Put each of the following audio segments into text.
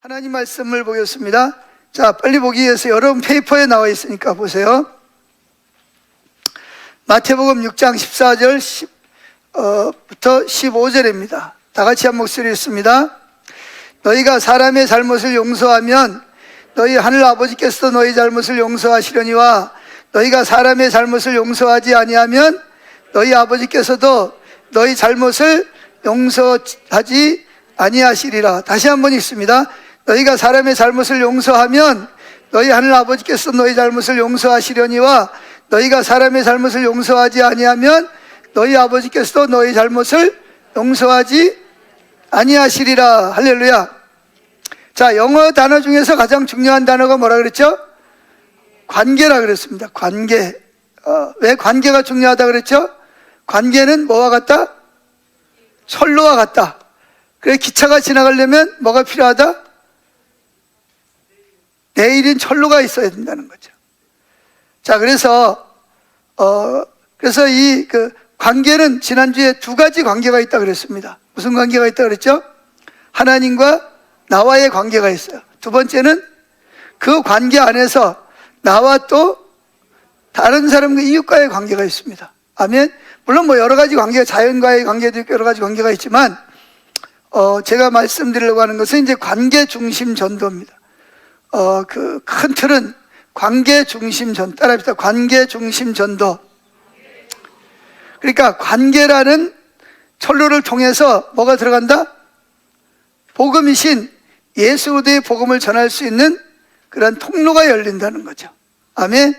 하나님 말씀을 보겠습니다. 자, 빨리 보기 위해서 여러분 페이퍼에 나와 있으니까 보세요. 마태복음 6장 14절 부터 15절입니다. 다 같이 한 목소리 읽습니다. 너희가 사람의 잘못을 용서하면 너희 하늘 아버지께서도 너희 잘못을 용서하시려니와 너희가 사람의 잘못을 용서하지 아니하면 너희 아버지께서도 너희 잘못을 용서하지 아니하시리라. 다시 한번 읽습니다. 너희가 사람의 잘못을 용서하면 너희 하늘 아버지께서 너희 잘못을 용서하시려니와 너희가 사람의 잘못을 용서하지 아니하면 너희 아버지께서도 너희 잘못을 용서하지 아니하시리라. 할렐루야. 자, 영어 단어 중에서 가장 중요한 단어가 뭐라 그랬죠? 관계라 그랬습니다. 관계. 왜 관계가 중요하다 그랬죠? 관계는 뭐와 같다? 철로와 같다. 그래, 기차가 지나가려면 뭐가 필요하다? 내일인 철로가 있어야 된다는 거죠. 자, 그래서 이 관계는 지난주에 두 가지 관계가 있다 그랬습니다. 무슨 관계가 있다 그랬죠? 하나님과 나와의 관계가 있어요. 두 번째는 그 관계 안에서 나와 또 다른 사람과 이웃과의 관계가 있습니다. 아멘. 물론 뭐 여러 가지 관계가, 자연과의 관계도 있고 여러 가지 관계가 있지만 제가 말씀드리려고 하는 것은 이제 관계 중심 전도입니다. 그 큰 틀은 관계 중심 따라합시다. 관계 중심 전도. 그러니까 관계라는 철로를 통해서 뭐가 들어간다? 복음이신 예수 그리스도의 복음을 전할 수 있는 그런 통로가 열린다는 거죠. 아멘.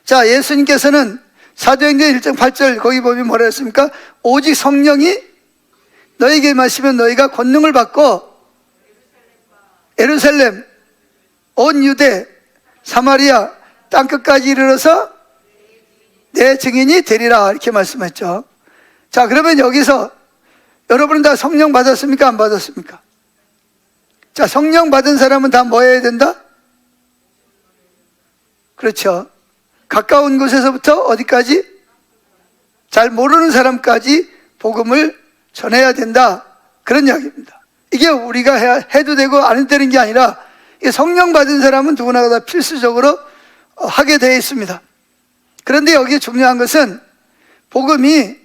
자, 예수님께서는 사도행전 1장 8절 거기 보면 뭐라 했습니까? 오직 성령이 너에게 임하시면 너희가 권능을 받고 예루살렘, 온 유대, 사마리아 땅끝까지 이르러서 내 증인이 되리라 이렇게 말씀했죠. 자, 그러면 여기서 여러분은 다 성령 받았습니까? 안 받았습니까? 자, 성령 받은 사람은 다 뭐 해야 된다? 그렇죠. 가까운 곳에서부터 어디까지? 잘 모르는 사람까지 복음을 전해야 된다. 그런 이야기입니다. 이게 우리가 해도 되고 안 해도 되는 게 아니라 성령 받은 사람은 누구나 다 필수적으로 하게 되어 있습니다. 그런데 여기 중요한 것은 복음이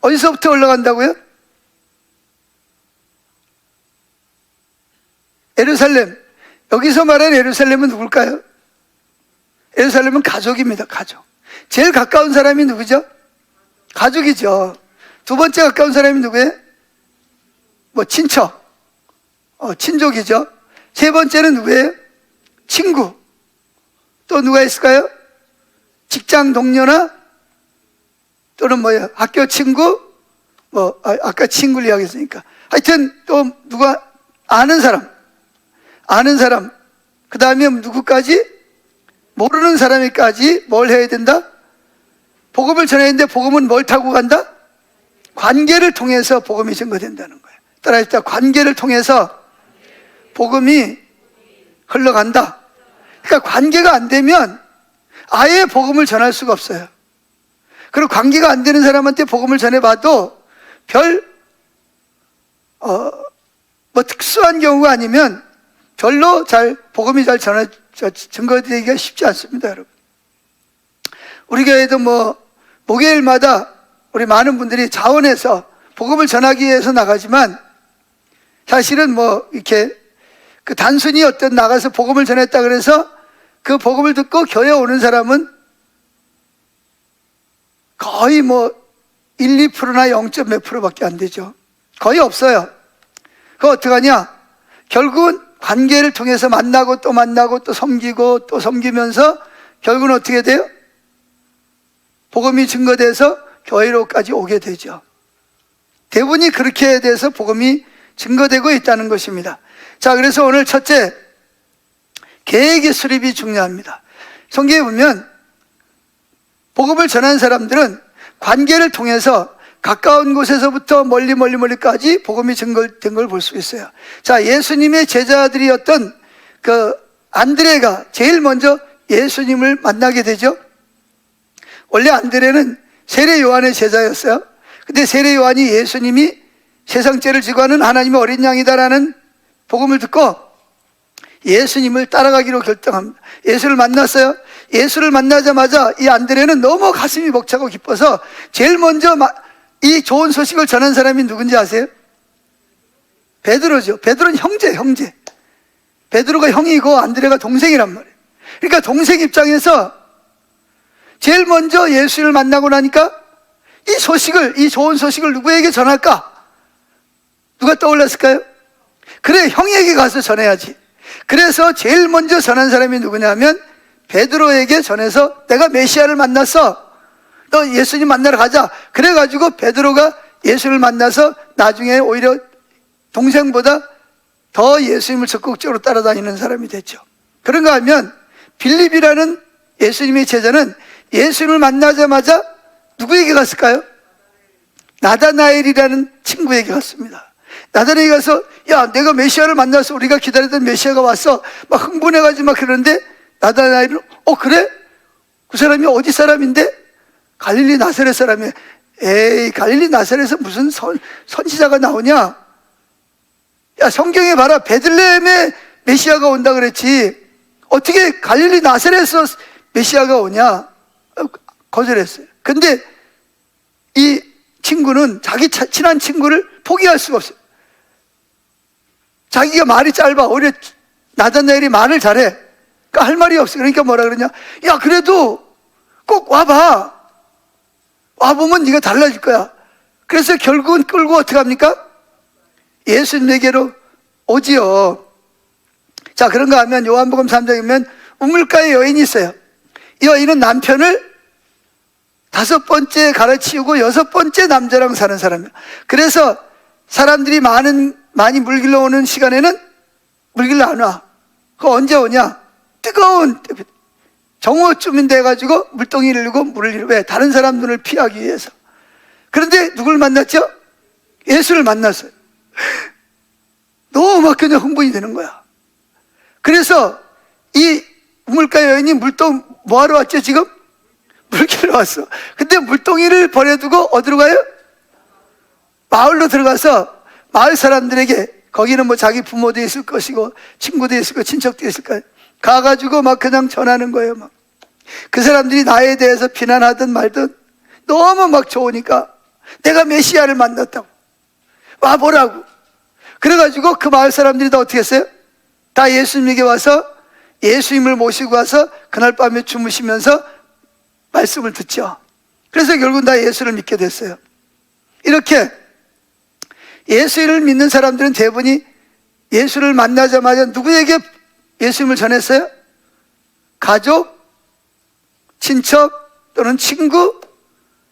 어디서부터 올라간다고요? 예루살렘. 여기서 말하는 예루살렘은 누굴까요? 예루살렘은 가족입니다. 가족. 제일 가까운 사람이 누구죠? 가족이죠. 두 번째 가까운 사람이 누구예요? 뭐 친척, 친족이죠. 세 번째는 누구예요? 친구. 또 누가 있을까요? 직장 동료나 또는 뭐예요? 학교 친구, 아까 친구를 이야기했으니까. 하여튼 또 누가 아는 사람. 그 다음에 누구까지? 모르는 사람이까지 뭘 해야 된다? 복음을 전해야 되는데 복음은 뭘 타고 간다? 관계를 통해서 복음이 증거된다는 거예요. 따라합시다. 관계를 통해서 복음이 흘러간다. 그러니까 관계가 안 되면 아예 복음을 전할 수가 없어요. 그리고 관계가 안 되는 사람한테 복음을 전해봐도 특수한 경우가 아니면 별로 복음이 잘 증거되기가 쉽지 않습니다, 여러분. 우리 교회도 목요일마다 우리 많은 분들이 자원해서 복음을 전하기 위해서 나가지만 사실은 이렇게 단순히 나가서 복음을 전했다 그래서 그 복음을 듣고 교회에 오는 사람은 거의 1, 2%나 0. 몇 %밖에 안 되죠. 거의 없어요. 그거 어떡하냐? 결국은 관계를 통해서 만나고 또 섬기고 또 섬기면서 결국은 어떻게 돼요? 복음이 증거돼서 교회로까지 오게 되죠. 대부분이 그렇게 돼서 복음이 증거되고 있다는 것입니다. 자, 그래서 오늘 첫째, 계획의 수립이 중요합니다. 성경에 보면 복음을 전한 사람들은 관계를 통해서 가까운 곳에서부터 멀리까지 복음이 증거된 걸 볼 수 있어요. 자, 예수님의 제자들이었던 안드레가 제일 먼저 예수님을 만나게 되죠. 원래 안드레는 세례 요한의 제자였어요. 근데 세례 요한이 예수님이 세상 죄를 지고 하는 하나님의 어린 양이다라는 복음을 듣고 예수님을 따라가기로 결정합니다. 예수를 만났어요. 예수를 만나자마자 이 안드레는 너무 가슴이 벅차고 기뻐서 제일 먼저 이 좋은 소식을 전한 사람이 누군지 아세요? 베드로죠. 베드로는 형제. 베드로가 형이고 안드레가 동생이란 말이에요. 그러니까 동생 입장에서 제일 먼저 예수를 만나고 나니까 이 좋은 소식을 누구에게 전할까? 누가 떠올랐을까요? 그래, 형에게 가서 전해야지. 그래서 제일 먼저 전한 사람이 누구냐면 베드로에게 전해서 내가 메시아를 만났어. 너 예수님 만나러 가자. 그래가지고 베드로가 예수를 만나서 나중에 오히려 동생보다 더 예수님을 적극적으로 따라다니는 사람이 됐죠. 그런가 하면 빌립이라는 예수님의 제자는 예수님을 만나자마자 누구에게 갔을까요? 나다나엘이라는 친구에게 갔습니다. 나다나엘이 가서 야, 내가 메시아를 만나서 우리가 기다리던 메시아가 왔어. 막 흥분해가지고 막 그러는데 나다나엘은 그래? 그 사람이 어디 사람인데? 갈릴리 나사렛 사람이야. 에이, 갈릴리 나사렛에서 무슨 선지자가 나오냐? 야, 성경에 봐라. 베들레헴에 메시아가 온다 그랬지. 어떻게 갈릴리 나사렛에서 메시아가 오냐? 거절했어요. 근데 이 친구는 자기 친한 친구를 포기할 수가 없어요. 자기가 말이 짧아. 오히려 나다나엘이 말을 잘해. 그러니까 할 말이 없어. 그러니까 뭐라 그러냐? 야, 그래도 꼭 와봐. 와보면 네가 달라질 거야. 그래서 결국은 끌고 어떻게 합니까? 예수님에게로 오지요. 자, 그런가 하면 요한복음 3장에 보면 우물가에 여인이 있어요. 이 여인은 남편을 5번째 갈아치우고 6번째 남자랑 사는 사람이에요. 그래서 사람들이 많이 물길로 오는 시간에는 물길로 안 와. 그거 언제 오냐? 뜨거운 정오쯤인 돼가지고 물동이를 일고 물을 일고. 왜? 다른 사람 눈을 피하기 위해서. 그런데 누굴 만났죠? 예수를 만났어요. 너무 막 그냥 흥분이 되는 거야. 그래서 이 우물가 여인이 물동 뭐하러 왔죠 지금? 물길로 왔어. 근데 물동이를 버려두고 어디로 가요? 마을로 들어가서 마을 사람들에게, 거기는 뭐 자기 부모도 있을 것이고 친구도 있을 거고 친척도 있을 거예요. 가가지고 막 그냥 전하는 거예요. 막 그 사람들이 나에 대해서 비난하든 말든 너무 막 좋으니까 내가 메시아를 만났다고 와보라고. 그래가지고 그 마을 사람들이 다 어떻게 했어요? 다 예수님에게 와서 예수님을 모시고 와서 그날 밤에 주무시면서 말씀을 듣죠. 그래서 결국 다 예수를 믿게 됐어요. 이렇게 예수를 믿는 사람들은 대부분이 예수를 만나자마자 누구에게 예수님을 전했어요? 가족, 친척 또는 친구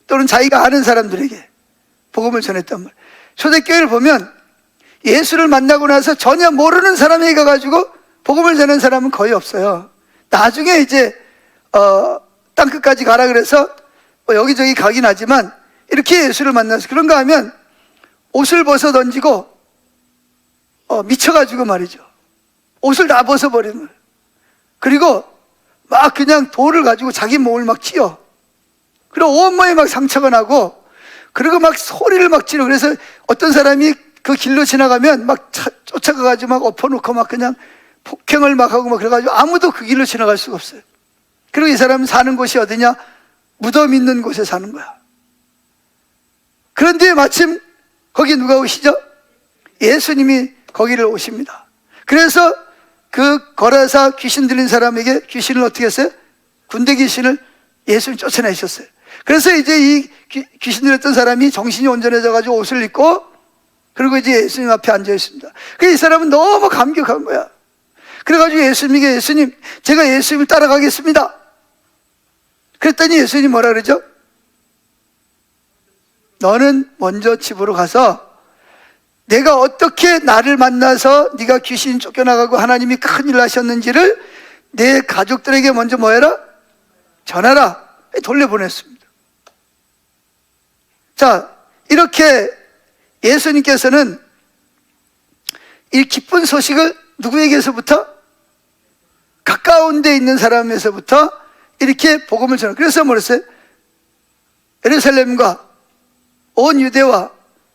또는 자기가 아는 사람들에게 복음을 전했단 말이에요. 초대교회를 보면 예수를 만나고 나서 전혀 모르는 사람에게 가가지고 복음을 전하는 사람은 거의 없어요. 나중에 이제 땅끝까지 가라 그래서 여기저기 가긴 하지만 이렇게 예수를 만나서, 그런가 하면 옷을 벗어 던지고 미쳐가지고 말이죠. 옷을 다 벗어버리는 거예요. 그리고 막 그냥 돌을 가지고 자기 몸을 막 찧어. 그리고 온몸에 막 상처가 나고, 그리고 막 소리를 막 지르고. 그래서 어떤 사람이 그 길로 지나가면 막 쫓아가가지고 막 엎어놓고 막 그냥 폭행을 막 하고 막 그래가지고 아무도 그 길로 지나갈 수가 없어요. 그리고 이 사람은 사는 곳이 어디냐? 무덤 있는 곳에 사는 거야. 그런데 마침 거기 누가 오시죠? 예수님이 거기를 오십니다. 그래서 그 거라사 귀신 들린 사람에게 귀신을 어떻게 했어요? 군대 귀신을 예수님 쫓아내셨어요. 그래서 이제 이 귀신 들렸던 사람이 정신이 온전해져가지고 옷을 입고, 그리고 이제 예수님 앞에 앉아 있습니다. 그래서 이 사람은 너무 감격한 거야. 그래가지고 예수님에게, 예수님, 제가 예수님을 따라가겠습니다. 그랬더니 예수님이 뭐라 그러죠? 너는 먼저 집으로 가서 내가 어떻게 나를 만나서 네가 귀신 쫓겨나가고 하나님이 큰일 하셨는지를 내 가족들에게 먼저 뭐 해라? 전하라. 돌려보냈습니다. 자, 이렇게 예수님께서는 이 기쁜 소식을 누구에게서부터? 가까운 데 있는 사람에서부터 이렇게 복음을 전하고, 그래서 뭐랬어요? 예루살렘과 온 유대와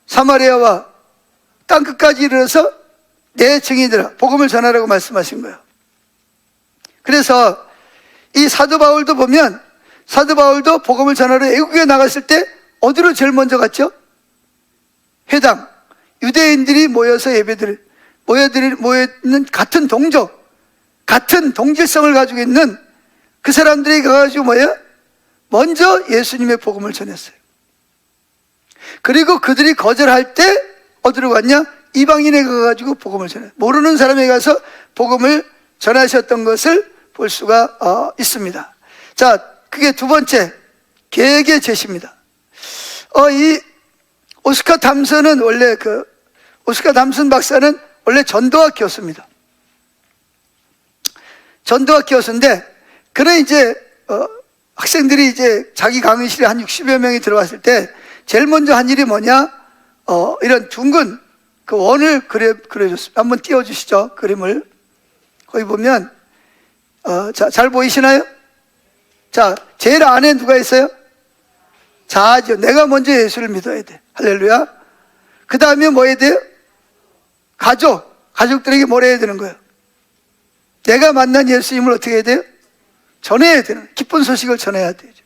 사마리아와 땅끝까지 이르러서 내 증인들아, 복음을 전하라고 말씀하신 거예요. 그래서 이 사도 바울도 보면, 사도 바울도 복음을 전하러 애국에 나갔을 때 어디로 제일 먼저 갔죠? 회당, 유대인들이 모여서 모여있는 같은 동족, 같은 동질성을 가지고 있는 그 사람들이 가가지고 먼저 예수님의 복음을 전했어요. 그리고 그들이 거절할 때 어디로 갔냐? 이방인에 가가지고 복음을 전해요. 모르는 사람에 가서 복음을 전하셨던 것을 볼 수가 있습니다. 자, 그게 두 번째 계획의 제시입니다. 이 오스카 담슨은 원래 오스카 담슨 박사는 원래 전도학 교수입니다. 전도학 교수인데, 그는 이제 학생들이 이제 자기 강의실에 한 60여 명이 들어왔을 때 제일 먼저 한 일이 뭐냐? 이런 둥근 그 원을 그려줬습니다. 한번 띄워주시죠, 그림을. 거기 보면 잘 보이시나요? 자, 제일 안에 누가 있어요? 자아죠. 내가 먼저 예수를 믿어야 돼. 할렐루야. 그 다음에 뭐 해야 돼요? 가족들에게 뭘 해야 되는 거예요? 내가 만난 예수님을 어떻게 해야 돼요? 전해야 되는, 기쁜 소식을 전해야 되죠.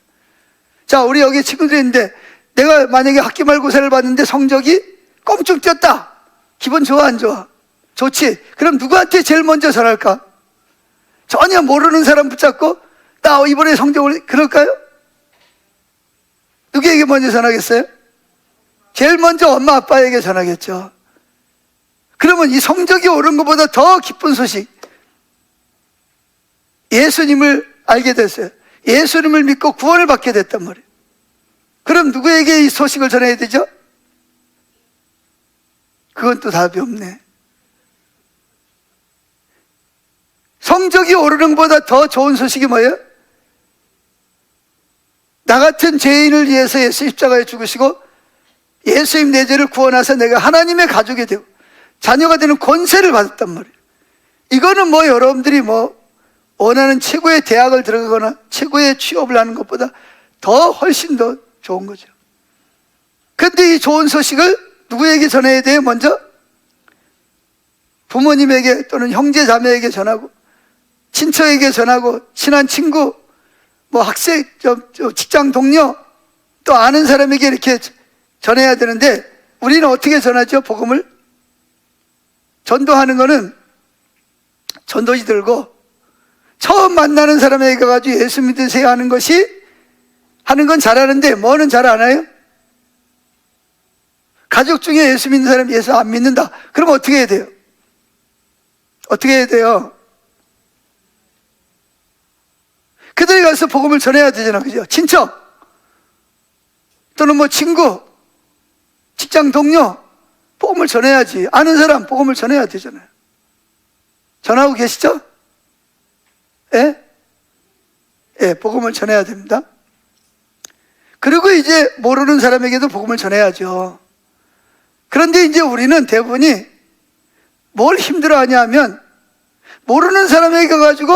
자, 우리 여기 친구들이 있는데, 내가 만약에 학기 말고사를 봤는데 성적이 껑충 뛰었다. 기분 좋아, 안 좋아? 좋지. 그럼 누구한테 제일 먼저 전할까? 전혀 모르는 사람 붙잡고, 나 이번에 성적을, 그럴까요? 누구에게 먼저 전하겠어요? 제일 먼저 엄마 아빠에게 전하겠죠. 그러면 이 성적이 오른 것보다 더 기쁜 소식, 예수님을 알게 됐어요. 예수님을 믿고 구원을 받게 됐단 말이에요. 그럼 누구에게 이 소식을 전해야 되죠? 그건 또 답이 없네. 성적이 오르는 것보다 더 좋은 소식이 뭐예요? 나 같은 죄인을 위해서 예수 십자가에 죽으시고 예수님 내 죄를 구원하사 내가 하나님의 가족이 되고 자녀가 되는 권세를 받았단 말이에요. 이거는 여러분들이 원하는 최고의 대학을 들어가거나 최고의 취업을 하는 것보다 더 훨씬 더 좋은 거죠. 근데 이 좋은 소식을 누구에게 전해야 돼요? 먼저 부모님에게 또는 형제 자매에게 전하고, 친척에게 전하고, 친한 친구, 학생, 직장 동료, 또 아는 사람에게 이렇게 전해야 되는데, 우리는 어떻게 전하죠? 복음을? 전도하는 거는 전도지 들고 처음 만나는 사람에게 가가지고 예수 믿으세요 하는 건 잘하는데 뭐는 잘 안 해요? 가족 중에 예수 믿는 사람이 예수 안 믿는다. 그럼 어떻게 해야 돼요? 어떻게 해야 돼요? 그들이 가서 복음을 전해야 되잖아, 그죠? 친척 또는 친구, 직장 동료 복음을 전해야지. 아는 사람 복음을 전해야 되잖아요. 전하고 계시죠? 예? 예, 복음을 전해야 됩니다. 그리고 이제 모르는 사람에게도 복음을 전해야죠. 그런데 이제 우리는 대부분이 뭘 힘들어하냐 하면, 모르는 사람에게 가가지고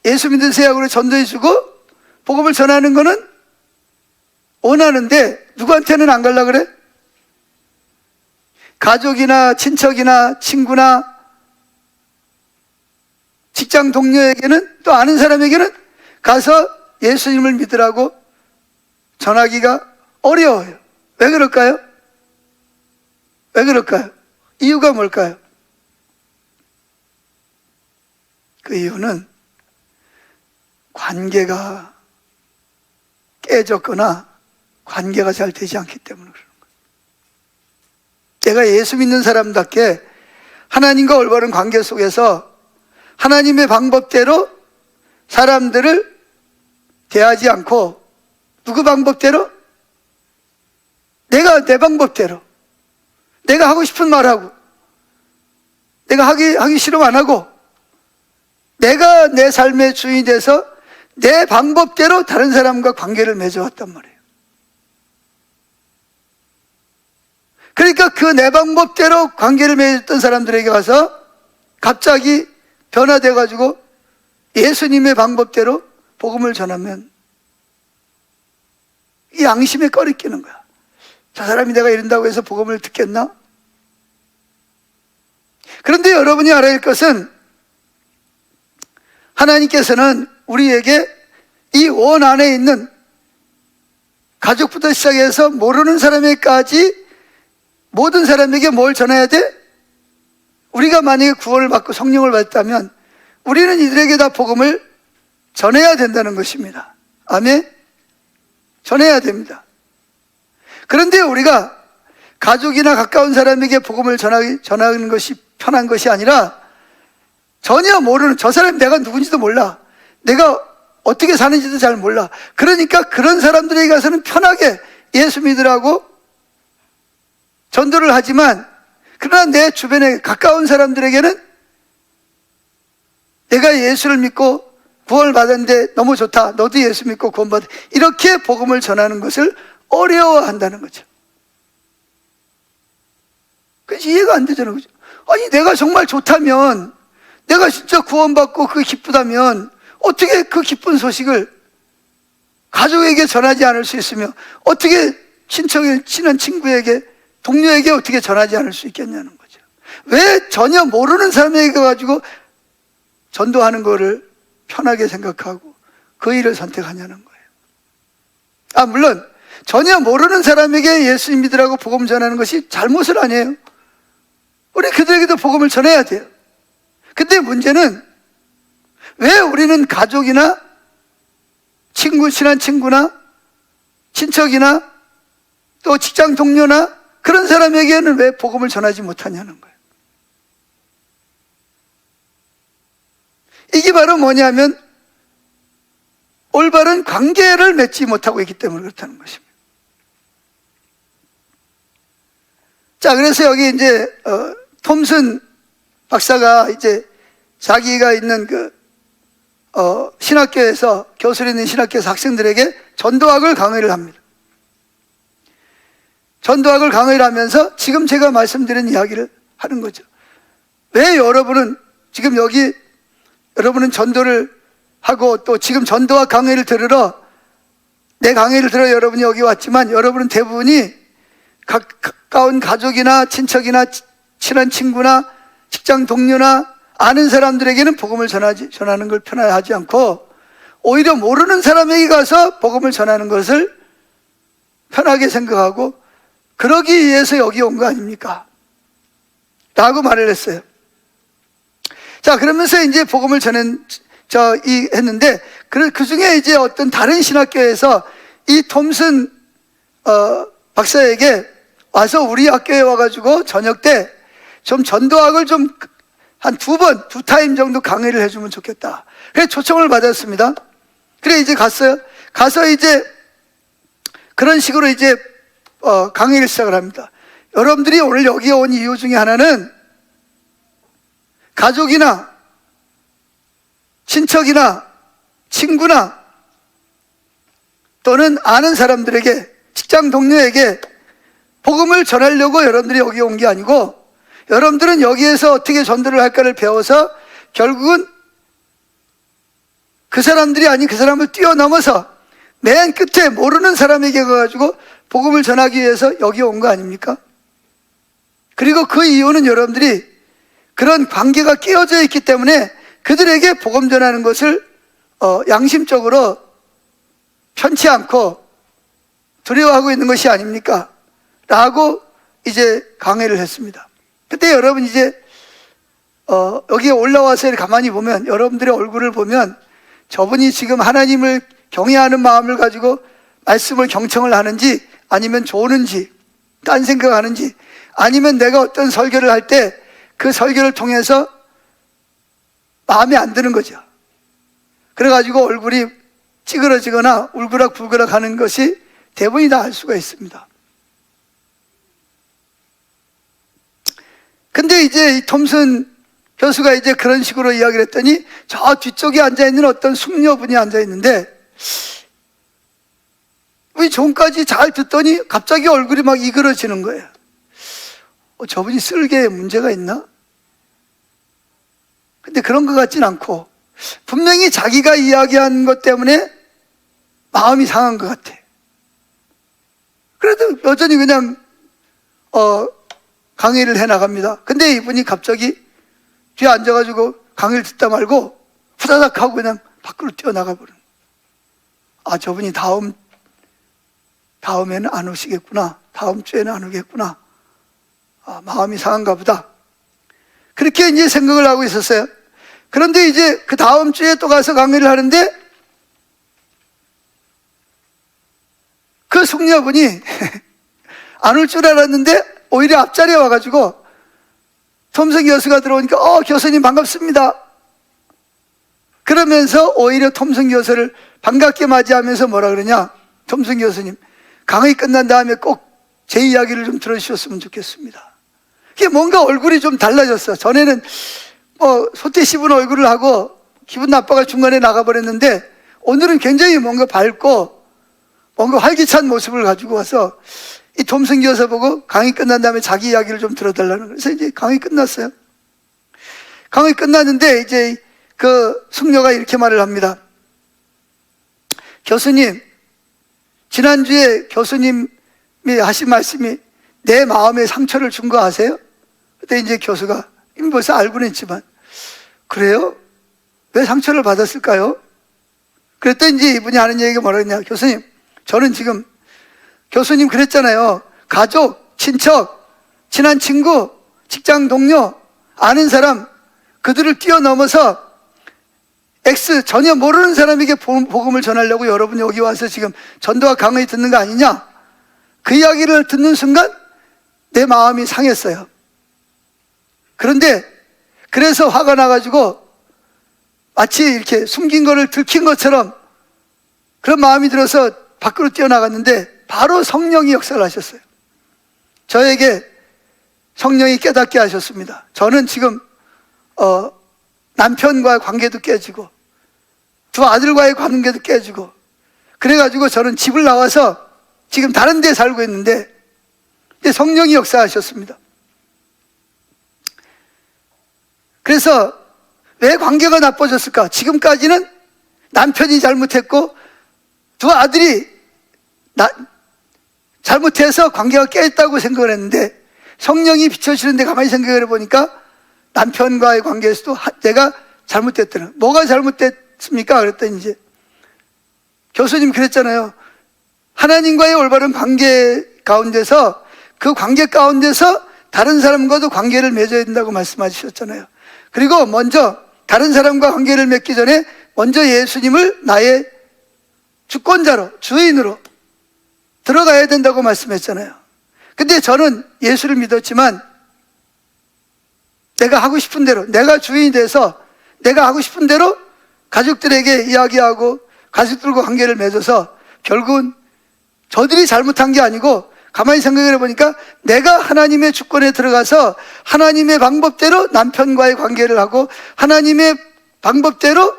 예수 믿으세요 하고 전도해주고 복음을 전하는 거는 원하는데 누구한테는 안 가려고 그래? 가족이나 친척이나 친구나 직장 동료에게는, 또 아는 사람에게는 가서 예수님을 믿으라고 전하기가 어려워요. 왜 그럴까요? 왜 그럴까요? 이유가 뭘까요? 그 이유는 관계가 깨졌거나 관계가 잘 되지 않기 때문에 그러는 거예요. 내가 예수 믿는 사람답게 하나님과 올바른 관계 속에서 하나님의 방법대로 사람들을 대하지 않고, 누구 방법대로? 내가 내 방법대로, 내가 하고 싶은 말 하고, 내가 하기 싫으면 안 하고, 내가 내 삶의 주인이 돼서 내 방법대로 다른 사람과 관계를 맺어왔단 말이에요. 그러니까 그 내 방법대로 관계를 맺었던 사람들에게 가서 갑자기 변화돼가지고 예수님의 방법대로 복음을 전하면 이 양심에 꺼리끼는 거야. 저 사람이 내가 이런다고 해서 복음을 듣겠나? 그런데 여러분이 알아야 할 것은 하나님께서는 우리에게 이 원 안에 있는 가족부터 시작해서 모르는 사람에게까지 모든 사람에게 뭘 전해야 돼? 우리가 만약에 구원을 받고 성령을 받았다면 우리는 이들에게 다 복음을 전해야 된다는 것입니다. 아멘? 전해야 됩니다. 그런데 우리가 가족이나 가까운 사람에게 복음을 전하는 것이 편한 것이 아니라 전혀 모르는, 저 사람이 내가 누군지도 몰라, 내가 어떻게 사는지도 잘 몰라, 그러니까 그런 사람들에게 가서는 편하게 예수 믿으라고 전도를 하지만, 그러나 내 주변에 가까운 사람들에게는 내가 예수를 믿고 구원을 받았는데 너무 좋다, 너도 예수 믿고 구원받아, 이렇게 복음을 전하는 것을 어려워한다는 거죠. 그래서 이해가 안 되잖아요. 그죠? 아니, 내가 정말 좋다면, 내가 진짜 구원받고 그 기쁘다면 어떻게 그 기쁜 소식을 가족에게 전하지 않을 수 있으며, 어떻게 친척에, 친한 친구에게, 동료에게 어떻게 전하지 않을 수 있겠냐는 거죠. 왜 전혀 모르는 사람에게 가지고 전도하는 거를 편하게 생각하고 그 일을 선택하냐는 거예요. 물론 전혀 모르는 사람에게 예수 믿으라고 복음 전하는 것이 잘못은 아니에요. 우리 그들에게도 복음을 전해야 돼요. 근데 문제는 왜 우리는 가족이나 친구, 친한 친구나 친척이나 또 직장 동료나 그런 사람에게는 왜 복음을 전하지 못하냐는 거예요. 이게 바로 뭐냐면 올바른 관계를 맺지 못하고 있기 때문에 그렇다는 것입니다. 자, 그래서 여기 이제 톰슨 박사가 이제 자기가 있는 신학교에서, 교수로 있는 신학교에서 학생들에게 전도학을 강의를 합니다. 전도학을 강의를 하면서 지금 제가 말씀드린 이야기를 하는 거죠. 왜 여러분은 지금 여기, 여러분은 전도를 하고 또 지금 전도학 강의를 들으러, 내 강의를 들어 여러분이 여기 왔지만 여러분은 대부분이 가까운 가족이나 친척이나 친한 친구나 직장 동료나 아는 사람들에게는 복음을 전하는 걸 편하지 않고 오히려 모르는 사람에게 가서 복음을 전하는 것을 편하게 생각하고 그러기 위해서 여기 온 거 아닙니까? 라고 말을 했어요. 자, 그러면서 이제 복음을 했는데, 그 중에 이제 어떤 다른 신학교에서 이 톰슨, 박사에게 와서 우리 학교에 와가지고 저녁 때 좀 전도학을 좀 한 두 타임 정도 강의를 해주면 좋겠다. 그래서 초청을 받았습니다. 그래, 이제 갔어요. 가서 이제 그런 식으로 이제 강의를 시작을 합니다. 여러분들이 오늘 여기에 온 이유 중에 하나는 가족이나 친척이나 친구나 또는 아는 사람들에게, 직장 동료에게 복음을 전하려고 여러분들이 여기 온 게 아니고, 여러분들은 여기에서 어떻게 전도를 할까를 배워서 결국은 그 사람들이 아닌 그 사람을 뛰어넘어서 맨 끝에 모르는 사람에게 가가지고 복음을 전하기 위해서 여기 온 거 아닙니까? 그리고 그 이유는 여러분들이 그런 관계가 끼어져 있기 때문에 그들에게 복음 전하는 것을 양심적으로 편치 않고 두려워하고 있는 것이 아닙니까? 라고 이제 강의를 했습니다. 그때 여러분 이제 여기에 올라와서 가만히 보면, 여러분들의 얼굴을 보면 저분이 지금 하나님을 경외하는 마음을 가지고 말씀을 경청을 하는지, 아니면 조는지, 딴 생각하는지, 아니면 내가 어떤 설교를 할 때 그 설교를 통해서 마음에 안 드는 거죠. 그래가지고 얼굴이 찌그러지거나 울그락불그락 하는 것이 대부분이 다 알 수가 있습니다. 근데 이제 이 톰슨 교수가 이제 그런 식으로 이야기를 했더니 저 뒤쪽에 앉아있는 어떤 숙녀분이 앉아있는데, 우리 전까지 잘 듣더니 갑자기 얼굴이 막 이그러지는 거예요. 저분이 쓸개에 문제가 있나? 근데 그런 것 같진 않고 분명히 자기가 이야기한 것 때문에 마음이 상한 것 같아. 그래도 여전히 그냥 강의를 해나갑니다. 근데 이분이 갑자기 뒤에 앉아가지고 강의를 듣다 말고 후다닥 하고 그냥 밖으로 뛰어나가 버린. 아, 저분이 다음에는 안 오시겠구나. 다음 주에는 안 오겠구나. 아, 마음이 상한가 보다. 그렇게 이제 생각을 하고 있었어요. 그런데 이제 그 다음 주에 또 가서 강의를 하는데 그 숙녀분이 안 올 줄 알았는데 오히려 앞자리에 와가지고 톰슨 교수가 들어오니까 교수님 반갑습니다. 그러면서 오히려 톰슨 교수를 반갑게 맞이하면서 뭐라 그러냐, 톰슨 교수님 강의 끝난 다음에 꼭 제 이야기를 좀 들어주셨으면 좋겠습니다. 이게 뭔가 얼굴이 좀 달라졌어. 전에는 소태 씹은 얼굴을 하고 기분 나빠가 중간에 나가버렸는데 오늘은 굉장히 뭔가 밝고 뭔가 활기찬 모습을 가지고 와서 이 톰슨 교수 보고 강의 끝난 다음에 자기 이야기를 좀 들어달라는. 그래서 이제 강의 끝났어요. 강의 끝났는데 이제 그 숙녀가 이렇게 말을 합니다. 교수님, 지난주에 교수님이 하신 말씀이 내 마음에 상처를 준 거 아세요? 그때 이제 교수가 이미 벌써 알고는 있지만, 그래요? 왜 상처를 받았을까요? 그랬더니 이제 이분이 하는 얘기가 뭐라 했냐. 교수님, 저는 지금 교수님 그랬잖아요. 가족, 친척, 친한 친구, 직장 동료, 아는 사람, 그들을 뛰어넘어서 X 전혀 모르는 사람에게 복음을 전하려고 여러분이 여기 와서 지금 전도와 강의 듣는 거 아니냐? 그 이야기를 듣는 순간 내 마음이 상했어요. 그런데 그래서 화가 나가지고 마치 이렇게 숨긴 거를 들킨 것처럼 그런 마음이 들어서 밖으로 뛰어나갔는데 바로 성령이 역사를 하셨어요. 저에게 성령이 깨닫게 하셨습니다. 저는 지금 남편과의 관계도 깨지고 두 아들과의 관계도 깨지고 그래가지고 저는 집을 나와서 지금 다른 데 살고 있는데 성령이 역사하셨습니다. 그래서 왜 관계가 나빠졌을까? 지금까지는 남편이 잘못했고 두 아들이 잘못해서 관계가 깨졌다고 생각을 했는데 성령이 비춰주는데 가만히 생각을 해보니까 남편과의 관계에서도 내가 잘못됐다는. 뭐가 잘못됐습니까? 그랬더니 이제 교수님 그랬잖아요. 하나님과의 올바른 관계 가운데서 그 관계 가운데서 다른 사람과도 관계를 맺어야 된다고 말씀하셨잖아요. 그리고 먼저 다른 사람과 관계를 맺기 전에 먼저 예수님을 나의 주권자로, 주인으로 들어가야 된다고 말씀했잖아요. 근데 저는 예수를 믿었지만 내가 하고 싶은 대로, 내가 주인이 돼서 내가 하고 싶은 대로 가족들에게 이야기하고 가족들과 관계를 맺어서 결국은 저들이 잘못한 게 아니고 가만히 생각을 해보니까 내가 하나님의 주권에 들어가서 하나님의 방법대로 남편과의 관계를 하고 하나님의 방법대로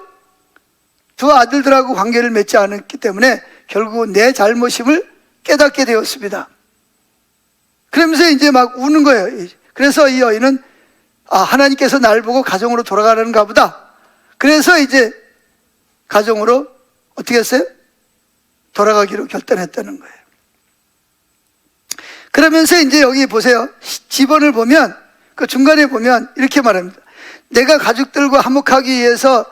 두 아들들하고 관계를 맺지 않았기 때문에 결국은 내 잘못임을 깨닫게 되었습니다. 그러면서 이제 막 우는 거예요. 그래서 이 여인은 하나님께서 날 보고 가정으로 돌아가는가 보다. 그래서 이제 가정으로 어떻게 했어요? 돌아가기로 결단했다는 거예요. 그러면서 이제 여기 보세요. 지번을 보면 그 중간에 보면 이렇게 말합니다. 내가 가족들과 화목하기 위해서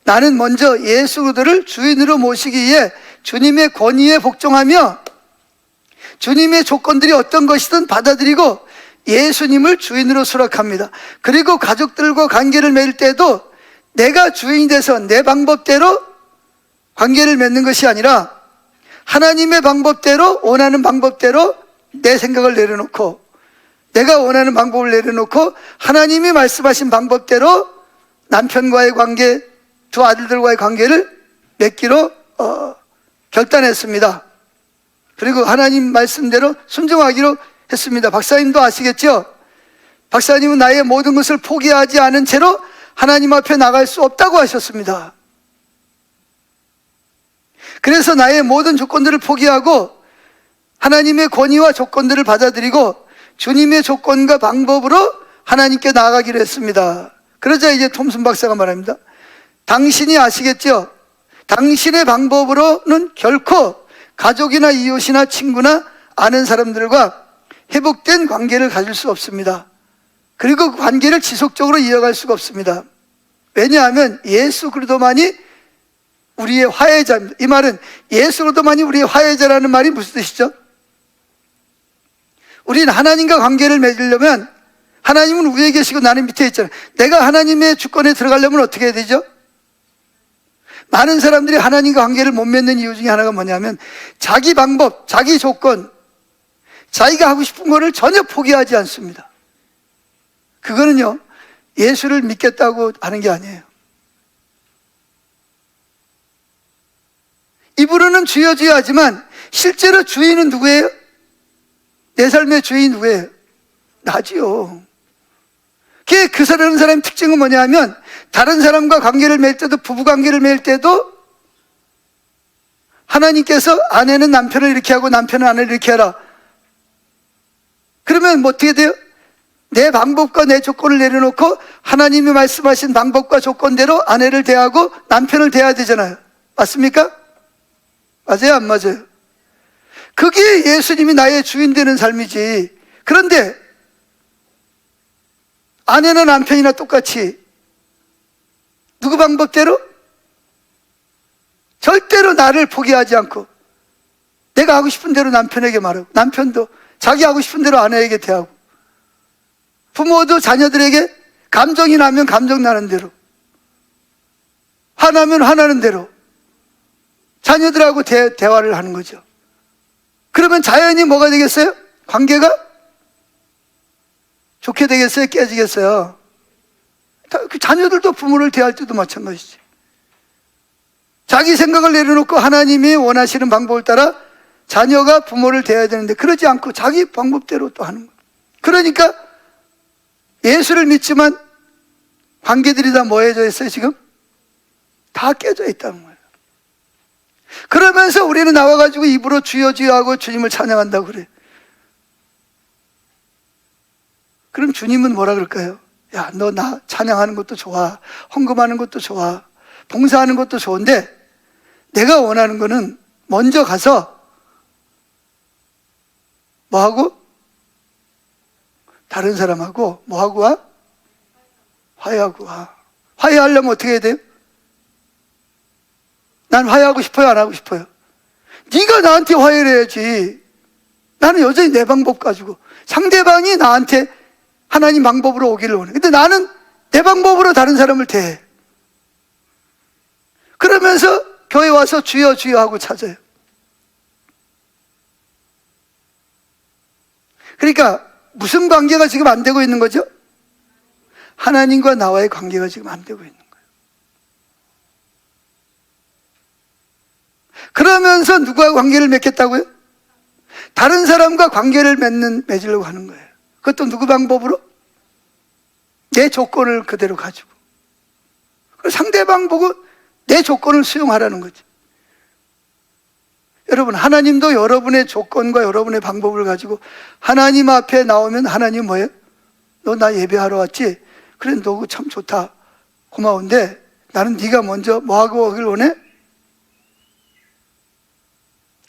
나는 먼저 예수들을 주인으로 모시기 위해 주님의 권위에 복종하며 주님의 조건들이 어떤 것이든 받아들이고 예수님을 주인으로 수락합니다. 그리고 가족들과 관계를 맺을 때도 내가 주인이 돼서 내 방법대로 관계를 맺는 것이 아니라 하나님의 방법대로, 원하는 방법대로 내 생각을 내려놓고 내가 원하는 방법을 내려놓고 하나님이 말씀하신 방법대로 남편과의 관계, 두 아들들과의 관계를 맺기로 결단했습니다. 그리고 하나님 말씀대로 순종하기로 했습니다. 박사님도 아시겠죠? 박사님은 나의 모든 것을 포기하지 않은 채로 하나님 앞에 나갈 수 없다고 하셨습니다. 그래서 나의 모든 조건들을 포기하고 하나님의 권위와 조건들을 받아들이고 주님의 조건과 방법으로 하나님께 나아가기로 했습니다. 그러자 이제 톰슨 박사가 말합니다. 당신이 아시겠죠? 당신의 방법으로는 결코 가족이나 이웃이나 친구나 아는 사람들과 회복된 관계를 가질 수 없습니다. 그리고 그 관계를 지속적으로 이어갈 수가 없습니다. 왜냐하면 예수 그리스도만이 우리의 화해자입니다. 이 말은 예수 그리스도만이 우리의 화해자라는 말이 무슨 뜻이죠? 우리는 하나님과 관계를 맺으려면 하나님은 위에 계시고 나는 밑에 있잖아요. 내가 하나님의 주권에 들어가려면 어떻게 해야 되죠? 많은 사람들이 하나님과 관계를 못 맺는 이유 중에 하나가 뭐냐면 자기 방법, 자기 조건, 자기가 하고 싶은 거를 전혀 포기하지 않습니다. 그거는요, 예수를 믿겠다고 하는 게 아니에요. 입으로는 주여 주여 하지만 실제로 주인은 누구예요? 내 삶의 주인 누구예요? 나지요. 그 사람의 특징은 뭐냐 하면 다른 사람과 관계를 맺을 때도, 부부 관계를 맺을 때도 하나님께서 아내는 남편을 이렇게 하고 남편은 아내를 이렇게 하라. 그러면 뭐 어떻게 돼요? 내 방법과 내 조건을 내려놓고 하나님이 말씀하신 방법과 조건대로 아내를 대하고 남편을 대해야 되잖아요. 맞습니까? 맞아요, 안 맞아요? 그게 예수님이 나의 주인 되는 삶이지. 그런데 아내나 남편이나 똑같이 누구 방법대로? 절대로 나를 포기하지 않고 내가 하고 싶은 대로 남편에게 말하고, 남편도 자기 하고 싶은 대로 아내에게 대하고, 부모도 자녀들에게 감정이 나면 감정 나는 대로, 화나면 화나는 대로 자녀들하고 대화를 하는 거죠. 그러면 자연히 뭐가 되겠어요? 관계가 좋게 되겠어요? 깨지겠어요? 자녀들도 부모를 대할 때도 마찬가지지. 자기 생각을 내려놓고 하나님이 원하시는 방법을 따라 자녀가 부모를 대해야 되는데 그러지 않고 자기 방법대로 또 하는 거예요. 그러니까 예수를 믿지만 관계들이 다 뭐해져 있어요 지금? 다 깨져 있다는 거예요. 그러면서 우리는 나와가지고 입으로 주여 주여 하고 주님을 찬양한다고 그래. 그럼 주님은 뭐라 그럴까요? 야, 너 나 찬양하는 것도 좋아, 헌금하는 것도 좋아, 봉사하는 것도 좋은데 내가 원하는 거는 먼저 가서 뭐하고? 다른 사람하고 뭐하고 와? 화해하고 와. 화해하려면 어떻게 해야 돼요? 난 화해하고 싶어요, 안 하고 싶어요? 네가 나한테 화해를 해야지. 나는 여전히 내 방법 가지고, 상대방이 나한테 하나님 방법으로 오기를 원해. 근데 나는 내 방법으로 다른 사람을 대해. 그러면서 교회 와서 주여 주여 하고 찾아요. 그러니까 무슨 관계가 지금 안 되고 있는 거죠? 하나님과 나와의 관계가 지금 안 되고 있는 거예요. 그러면서 누구와 관계를 맺겠다고요? 다른 사람과 관계를 맺으려고 하는 거예요. 그것도 누구 방법으로? 내 조건을 그대로 가지고. 상대방 보고 내 조건을 수용하라는 거죠. 여러분, 하나님도 여러분의 조건과 여러분의 방법을 가지고 하나님 앞에 나오면 하나님 뭐예요? 너 나 예배하러 왔지? 그래, 너 참 좋다, 고마운데 나는 네가 먼저 뭐하고 하길 원해?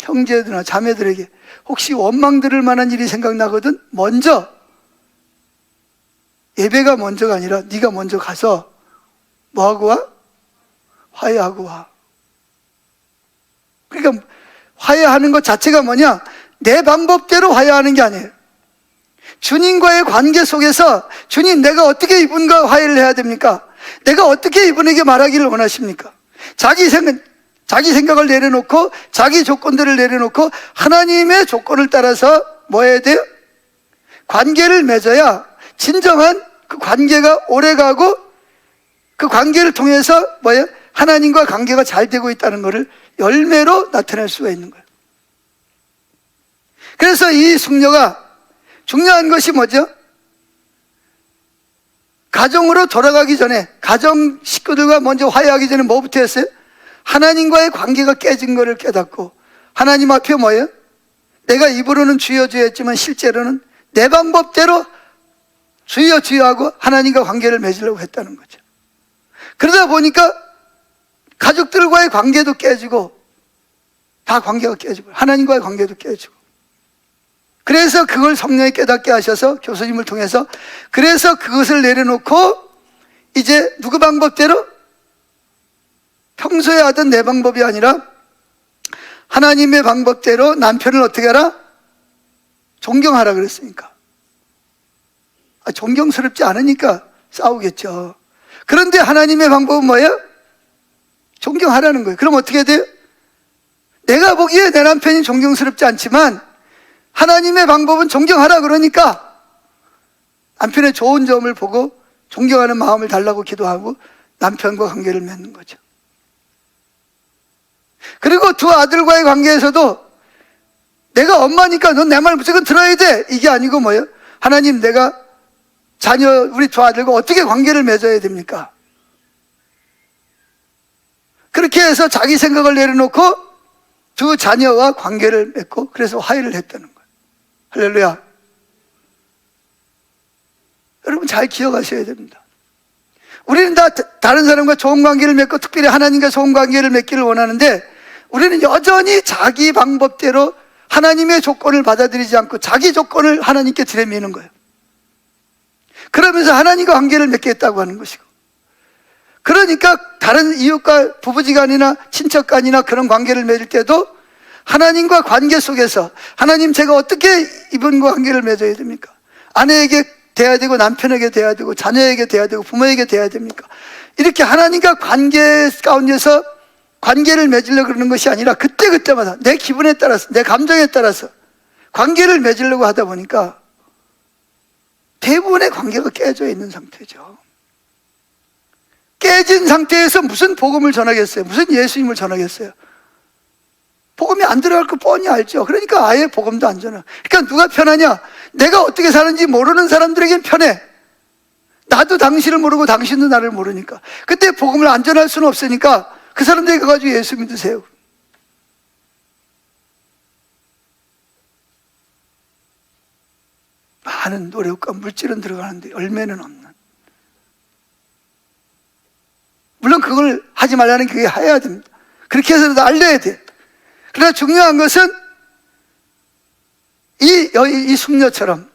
형제들이나 자매들에게 혹시 원망 들을 만한 일이 생각나거든? 먼저, 예배가 먼저가 아니라 네가 먼저 가서 뭐하고 와? 화해하고 와. 그러니까 화해하는 것 자체가 뭐냐? 내 방법대로 화해하는 게 아니에요. 주님과의 관계 속에서 주님, 내가 어떻게 이분과 화해를 해야 됩니까? 내가 어떻게 이분에게 말하기를 원하십니까? 자기 생각을 내려놓고 자기 조건들을 내려놓고 하나님의 조건을 따라서 뭐 해야 돼요? 관계를 맺어야 진정한 그 관계가 오래가고 그 관계를 통해서 뭐예요? 하나님과 관계가 잘 되고 있다는 것을 열매로 나타낼 수가 있는 거예요. 그래서 이 숙녀가 중요한 것이 뭐죠? 가정으로 돌아가기 전에, 가정 식구들과 먼저 화해하기 전에 뭐부터 했어요? 하나님과의 관계가 깨진 것을 깨닫고 하나님 앞에 뭐예요? 내가 입으로는 주여 주여 했지만 실제로는 내 방법대로 주여 주여 하고 하나님과 관계를 맺으려고 했다는 거죠. 그러다 보니까 가족들과의 관계도 깨지고 다 관계가 깨지고 하나님과의 관계도 깨지고 그래서 그걸 성령이 깨닫게 하셔서 교수님을 통해서, 그래서 그것을 내려놓고 이제 누구 방법대로? 평소에 하던 내 방법이 아니라 하나님의 방법대로 남편을 어떻게 하라? 존경하라 그랬으니까. 존경스럽지 않으니까 싸우겠죠. 그런데 하나님의 방법은 뭐예요? 존경하라는 거예요. 그럼 어떻게 돼요? 내가 보기에 내 남편이 존경스럽지 않지만 하나님의 방법은 존경하라 그러니까 남편의 좋은 점을 보고 존경하는 마음을 달라고 기도하고 남편과 관계를 맺는 거죠. 그리고 두 아들과의 관계에서도 내가 엄마니까 넌 내 말 무조건 들어야 돼, 이게 아니고 뭐예요? 하나님, 내가 우리 두 아들과 어떻게 관계를 맺어야 됩니까? 그렇게 해서 자기 생각을 내려놓고 두 자녀와 관계를 맺고 그래서 화해를 했다는 거예요. 할렐루야. 여러분 잘 기억하셔야 됩니다. 우리는 다 다른 사람과 좋은 관계를 맺고 특별히 하나님과 좋은 관계를 맺기를 원하는데 우리는 여전히 자기 방법대로 하나님의 조건을 받아들이지 않고 자기 조건을 하나님께 들여미는 거예요. 그러면서 하나님과 관계를 맺겠다고 하는 것이고, 그러니까 다른 이웃과 부부지간이나 친척간이나 그런 관계를 맺을 때도 하나님과 관계 속에서 하나님, 제가 어떻게 이분과 관계를 맺어야 됩니까? 아내에게 돼야 되고 남편에게 돼야 되고 자녀에게 돼야 되고 부모에게 돼야 됩니까? 이렇게 하나님과 관계 가운데서 관계를 맺으려고 그러는 것이 아니라 그때그때마다 내 기분에 따라서 내 감정에 따라서 관계를 맺으려고 하다 보니까 대부분의 관계가 깨져 있는 상태죠. 깨진 상태에서 무슨 복음을 전하겠어요? 무슨 예수님을 전하겠어요? 복음이 안 들어갈 거 뻔히 알죠. 그러니까 아예 복음도 안 전해. 그러니까 누가 편하냐? 내가 어떻게 사는지 모르는 사람들에겐 편해. 나도 당신을 모르고 당신도 나를 모르니까. 그때 복음을 안 전할 수는 없으니까 그 사람들이 가가지고 예수 믿으세요. 많은 노력과 물질은 들어가는데 열매는 없는. 물론 그걸 하지 말라는 게 해야 됩니다. 그렇게 해서라도 알려야 돼. 그러나 중요한 것은 이 숙녀처럼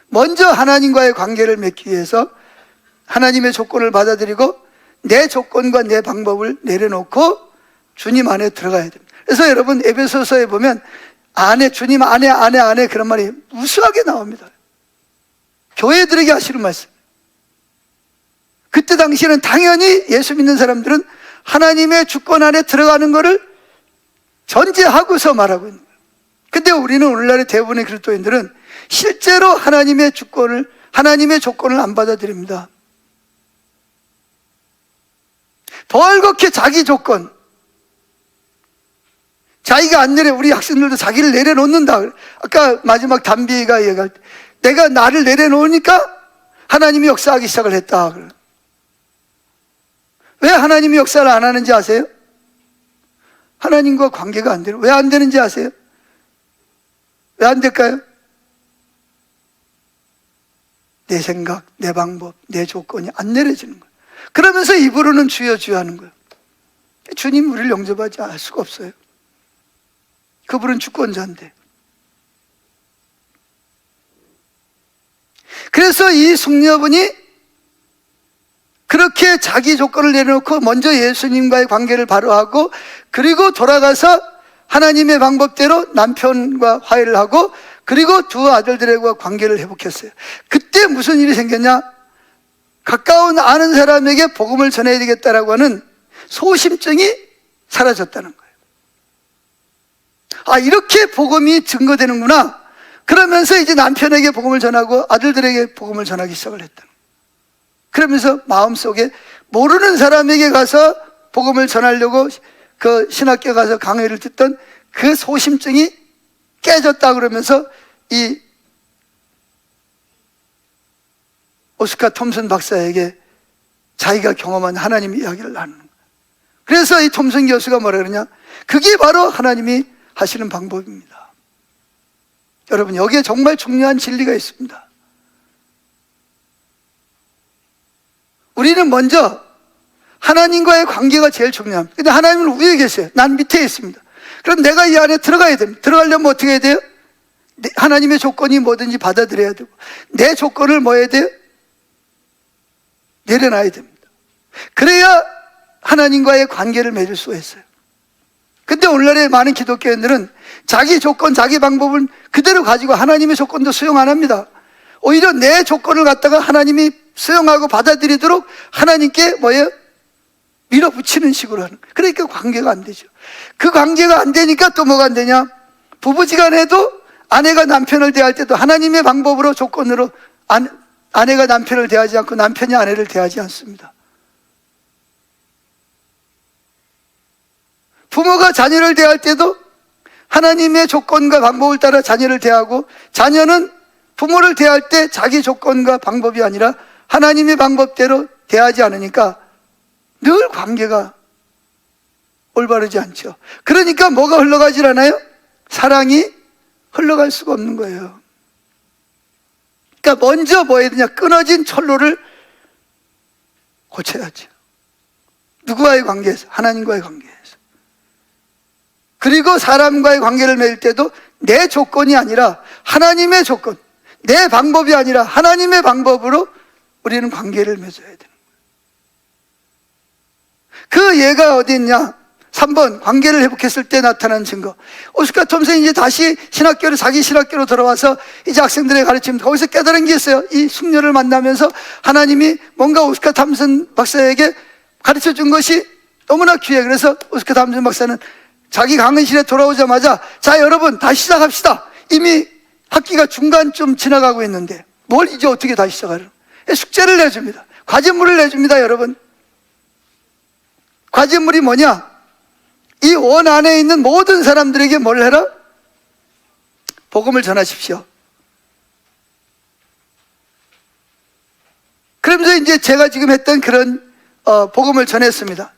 먼저 하나님과의 관계를 맺기 위해서 하나님의 조건을 받아들이고 내 조건과 내 방법을 내려놓고 주님 안에 들어가야 됩니다. 그래서 여러분 에베소서에 보면 주님 안에 그런 말이 우수하게 나옵니다. 교회들에게 하시는 말씀. 그때 당시에는 당연히 예수 믿는 사람들은 하나님의 주권 안에 들어가는 것을 전제하고서 말하고 있는 거예요. 근데 우리는 오늘날의 대부분의 그리스도인들은 실제로 하나님의 조건을 안 받아들입니다. 벌겋게 자기 조건, 자기가 안 내려, 우리 학생들도 자기를 내려놓는다. 아까 마지막 담비가 얘기할 때 내가 나를 내려놓으니까 하나님이 역사하기 시작을 했다. 왜 하나님이 역사를 안 하는지 아세요? 하나님과 관계가 안 되는. 왜 안 되는지 아세요? 왜 안 될까요? 내 생각, 내 방법, 내 조건이 안 내려지는 거예요. 그러면서 입으로는 주여 주여 하는 거예요. 주님 우리를 영접하지 할 수가 없어요. 그분은 주권자인데. 그래서 이 숙녀분이 그렇게 자기 조건을 내려놓고 먼저 예수님과의 관계를 바로 하고 그리고 돌아가서 하나님의 방법대로 남편과 화해를 하고 그리고 두 아들들과 관계를 회복했어요. 그때 무슨 일이 생겼냐? 가까운 아는 사람에게 복음을 전해야 되겠다라고 하는 소심증이 사라졌다는 거예요. 이렇게 복음이 증거되는구나. 그러면서 이제 남편에게 복음을 전하고 아들들에게 복음을 전하기 시작을 했다는 거예요. 그러면서 마음속에 모르는 사람에게 가서 복음을 전하려고 그 신학교 가서 강의를 듣던 그 소심증이 깨졌다 그러면서 이 오스카 톰슨 박사에게 자기가 경험한 하나님 이야기를 나누는 거예요. 그래서 이 톰슨 교수가 뭐라 그러냐? 그게 바로 하나님이 하시는 방법입니다. 여러분 여기에 정말 중요한 진리가 있습니다. 우리는 먼저 하나님과의 관계가 제일 중요합니다. 근데 하나님은 위에 계세요. 난 밑에 있습니다. 그럼 내가 이 안에 들어가야 됩니다. 들어가려면 어떻게 해야 돼요? 하나님의 조건이 뭐든지 받아들여야 되고, 내 조건을 뭐 해야 돼요? 내려놔야 됩니다. 그래야 하나님과의 관계를 맺을 수가 있어요. 근데 오늘날의 많은 기독교인들은 자기 조건, 자기 방법을 그대로 가지고 하나님의 조건도 수용 안 합니다. 오히려 내 조건을 갖다가 하나님이 수용하고 받아들이도록 하나님께 뭐예요? 밀어붙이는 식으로 하는 거예요. 그러니까 관계가 안 되죠. 그 관계가 안 되니까 또 뭐가 안 되냐? 부부지간에도 아내가 남편을 대할 때도 하나님의 방법으로 조건으로 아내가 남편을 대하지 않고 남편이 아내를 대하지 않습니다. 부모가 자녀를 대할 때도 하나님의 조건과 방법을 따라 자녀를 대하고, 자녀는 부모를 대할 때 자기 조건과 방법이 아니라 하나님의 방법대로 대하지 않으니까 늘 관계가 올바르지 않죠. 그러니까 뭐가 흘러가질 않아요? 사랑이 흘러갈 수가 없는 거예요. 그러니까 먼저 뭐 해야 되냐? 끊어진 철로를 고쳐야죠. 누구와의 관계에서? 하나님과의 관계에서. 그리고 사람과의 관계를 맺을 때도 내 조건이 아니라 하나님의 조건, 내 방법이 아니라 하나님의 방법으로 우리는 관계를 맺어야 되는 거예요. 그 예가 어디 있냐? 3번, 관계를 회복했을 때 나타난 증거. 오스카 톰슨이 이제 다시 신학교로, 자기 신학교로 돌아와서 이제 학생들의 가르침을, 거기서 깨달은 게 있어요. 이 숙녀를 만나면서 하나님이 뭔가 오스카 톰슨 박사에게 가르쳐 준 것이 너무나 귀해. 그래서 오스카 톰슨 박사는 자기 강의실에 돌아오자마자, 자, 여러분, 다시 시작합시다. 이미 학기가 중간쯤 지나가고 있는데 뭘 이제 어떻게 다시 시작하려? 숙제를 내줍니다. 과제물을 내줍니다. 여러분, 과제물이 뭐냐? 이 원 안에 있는 모든 사람들에게 뭘 해라? 복음을 전하십시오. 그러면서 이제 제가 지금 했던 그런 복음을 전했습니다.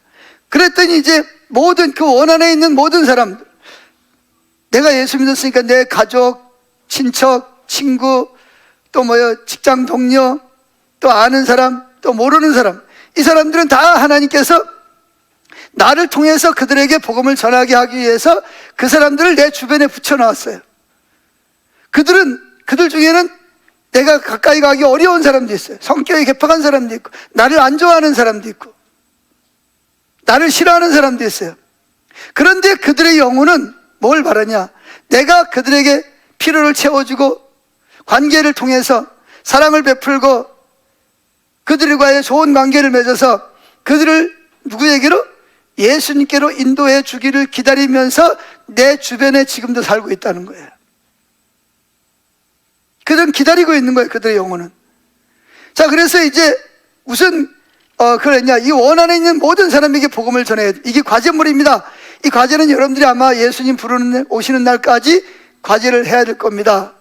그랬더니 이제 모든 그 원 안에 있는 모든 사람들, 내가 예수 믿었으니까 내 가족, 친척, 친구, 또 뭐요, 직장 동료, 또 아는 사람, 또 모르는 사람, 이 사람들은 다 하나님께서 나를 통해서 그들에게 복음을 전하게 하기 위해서 그 사람들을 내 주변에 붙여놨어요. 그들 중에는 내가 가까이 가기 어려운 사람도 있어요. 성격이 개팍한 사람도 있고, 나를 안 좋아하는 사람도 있고, 나를 싫어하는 사람도 있어요. 그런데 그들의 영혼은 뭘 바라냐? 내가 그들에게 필요를 채워주고 관계를 통해서 사랑을 베풀고 그들과의 좋은 관계를 맺어서 그들을 누구에게로? 예수님께로 인도해 주기를 기다리면서 내 주변에 지금도 살고 있다는 거예요. 그들은 기다리고 있는 거예요. 그들의 영혼은. 자, 그래서 이제 무슨 그랬냐? 이 원 안에 있는 모든 사람에게 복음을 전해야 돼. 이게 과제물입니다. 이 과제는 여러분들이 아마 예수님 오시는 날까지 과제를 해야 될 겁니다.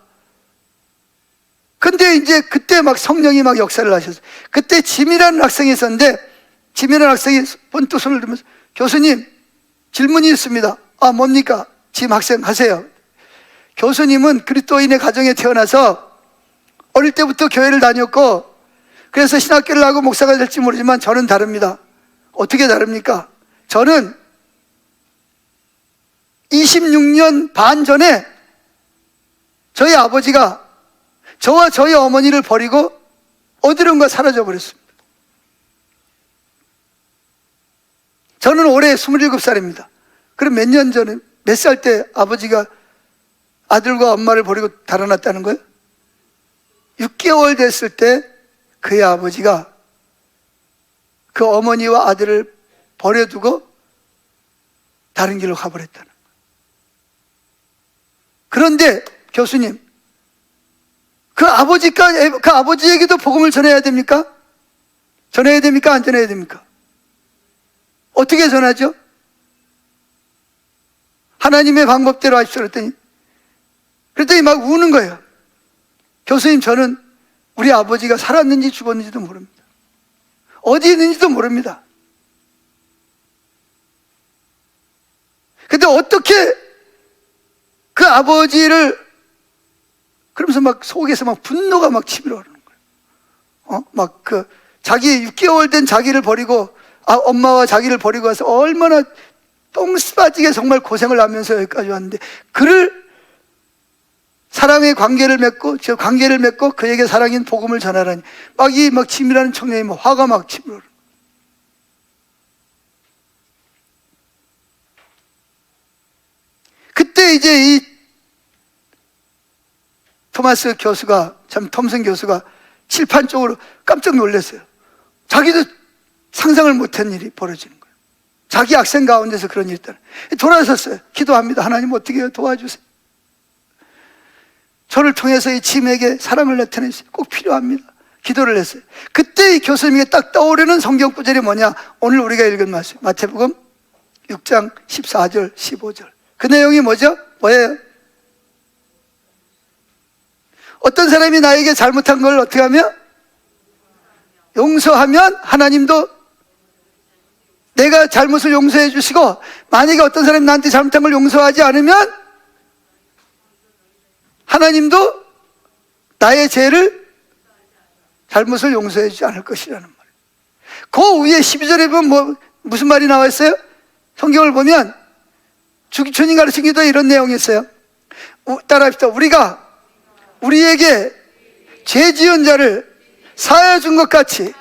근데 이제 그때 막 성령이 막 역사를 하셨어요. 그때 짐이라는 학생이 있었는데, 짐이라는 학생이 번뜩 손을 들면서, 교수님, 질문이 있습니다. 아, 뭡니까? 짐 학생 하세요. 교수님은 그리스도인의 가정에 태어나서 어릴 때부터 교회를 다녔고, 그래서 신학교를 하고 목사가 될지 모르지만 저는 다릅니다. 어떻게 다릅니까? 저는 26년 반 전에 저희 아버지가 저와 저희 어머니를 버리고 어디론가 사라져 버렸습니다. 저는 올해 27살입니다. 그럼 몇 년 전에, 몇 살 때 아버지가 아들과 엄마를 버리고 달아났다는 거예요? 6개월 됐을 때 그의 아버지가 그 어머니와 아들을 버려두고 다른 길로 가버렸다는 거예요. 그런데 교수님, 그 아버지에게도 복음을 전해야 됩니까? 전해야 됩니까? 안 전해야 됩니까? 어떻게 전하죠? 하나님의 방법대로 하십시오. 그랬더니 막 우는 거예요. 교수님, 저는 우리 아버지가 살았는지 죽었는지도 모릅니다. 어디 있는지도 모릅니다. 근데 어떻게 그 아버지를, 그러면서 막 속에서 막 분노가 막 치밀어 오르는 거예요. 막 자기 6개월 된 자기를 버리고, 엄마와 자기를 버리고 와서 얼마나 똥 빠지게 정말 고생을 하면서 여기까지 왔는데, 그를 사랑의 관계를 맺고, 저 관계를 맺고 그에게 사랑인 복음을 전하라니. 막 치밀하는 청년이 화가 막 치밀어. 그때 이제 이 토마스 교수가, 톰슨 교수가 칠판 쪽으로 깜짝 놀랐어요. 자기도 상상을 못한 일이 벌어지는 거예요. 자기 학생 가운데서 그런 일이 있다는. 돌아섰어요. 기도합니다. 하나님 어떻게 해요? 도와주세요. 저를 통해서 이 짐에게 사랑을 나타내주세요. 꼭 필요합니다. 기도를 했어요. 그때 이 교수님에게 딱 떠오르는 성경 구절이 뭐냐? 오늘 우리가 읽은 말씀, 마태복음 6장 14절 15절. 그 내용이 뭐죠? 뭐예요? 어떤 사람이 나에게 잘못한 걸 어떻게 하면? 용서하면 하나님도 내가 잘못을 용서해 주시고, 만약에 어떤 사람이 나한테 잘못한 걸 용서하지 않으면 하나님도 나의 죄를, 잘못을 용서해 주지 않을 것이라는 말이에요. 그 위에 12절에 보면 무슨 말이 나와 있어요? 성경을 보면 주님 가르친 기도에 이런 내용이 있어요. 따라합시다. 우리가 우리에게 죄 지은 자를 사하여 준 것 같이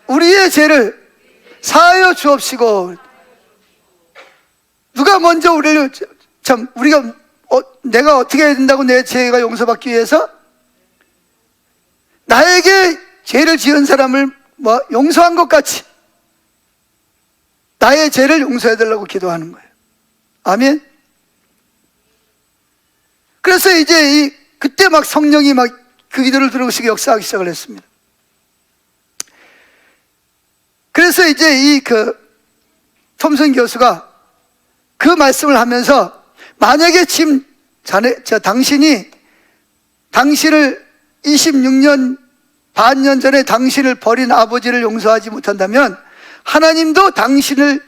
우리의 죄를 사하여 주옵시고. 누가 먼저 우리를, 내가 어떻게 해야 된다고 내 죄가 용서받기 위해서? 나에게 죄를 지은 사람을 용서한 것 같이 나의 죄를 용서해 달라고 기도하는 거예요. 아멘. 그래서 이제 그때 막 성령이 막 그 기도를 들으시고 역사하기 시작을 했습니다. 그래서 이제 톰슨 교수가 그 말씀을 하면서, 만약에 지금 당신을 26년 반년 전에 당신을 버린 아버지를 용서하지 못한다면 하나님도 당신을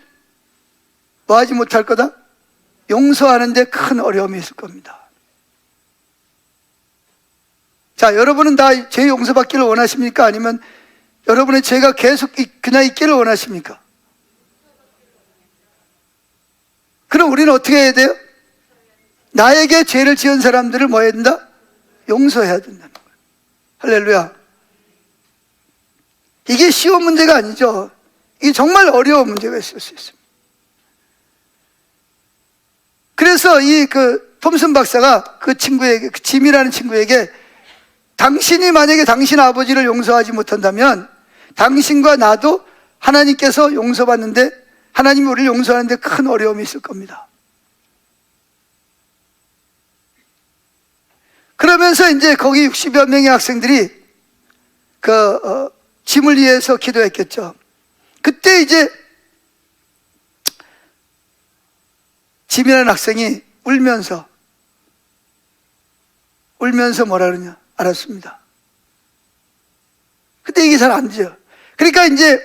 뭐하지 못할 거다? 용서하는데 큰 어려움이 있을 겁니다. 자, 여러분은 다 죄 용서받기를 원하십니까? 아니면 여러분의 죄가 계속 그냥 있기를 원하십니까? 그럼 우리는 어떻게 해야 돼요? 나에게 죄를 지은 사람들을 뭐 해야 된다? 용서해야 된다는 거예요. 할렐루야. 이게 쉬운 문제가 아니죠. 이게 정말 어려운 문제가 있을 수 있습니다. 그래서 톰슨 박사가 그 친구에게, 짐이라는 친구에게, 당신이 만약에 당신 아버지를 용서하지 못한다면 당신과 나도 하나님께서 용서받는데, 하나님이 우리를 용서하는데 큰 어려움이 있을 겁니다. 그러면서 이제 거기 60여 명의 학생들이 짐을 위해서 기도했겠죠. 그때 이제 짐이라는 학생이 울면서 뭐라 그러냐 알았습니다. 근데 이게 잘 안 돼요. 그러니까 이제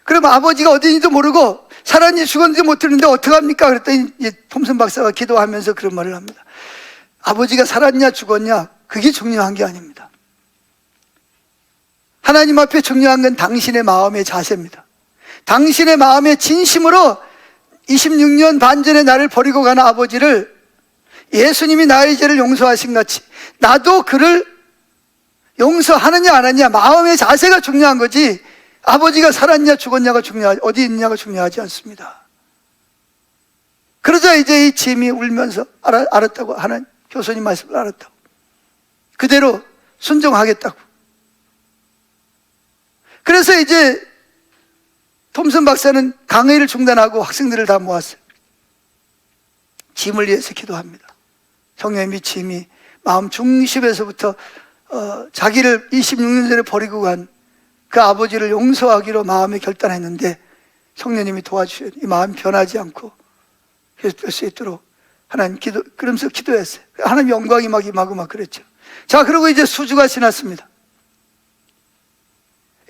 그럼 아버지가 어디인지도 모르고 살았는지 죽었는지 못 들었는데 어떡합니까? 그랬더니 이제 톰슨 박사가 기도하면서 그런 말을 합니다. 아버지가 살았냐 죽었냐 그게 중요한 게 아닙니다. 하나님 앞에 중요한 건 당신의 마음의 자세입니다. 당신의 마음의 진심으로 26년 반 전에 나를 버리고 가는 아버지를 예수님이 나의 죄를 용서하신 같이 나도 그를 용서하느냐 안 하느냐, 마음의 자세가 중요한 거지 아버지가 살았냐 죽었냐가 어디 있느냐가 중요하지 않습니다. 그러자 이제 이 짐이 울면서 알았다고, 하나님 교수님 말씀을 알았다고, 그대로 순종하겠다고. 그래서 이제 톰슨 박사는 강의를 중단하고 학생들을 다 모았어요. 짐을 위해서 기도합니다. 성령님이 짐이 마음 중심에서부터 자기를 26년 전에 버리고 간 그 아버지를 용서하기로 마음에 결단했는데 성령님이 도와주셔야 이 마음이 변하지 않고 계속될 수 있도록 하나님 그러면서 기도했어요. 하나님 영광이 막 임하고 막 그랬죠. 자, 그리고 이제 수주가 지났습니다.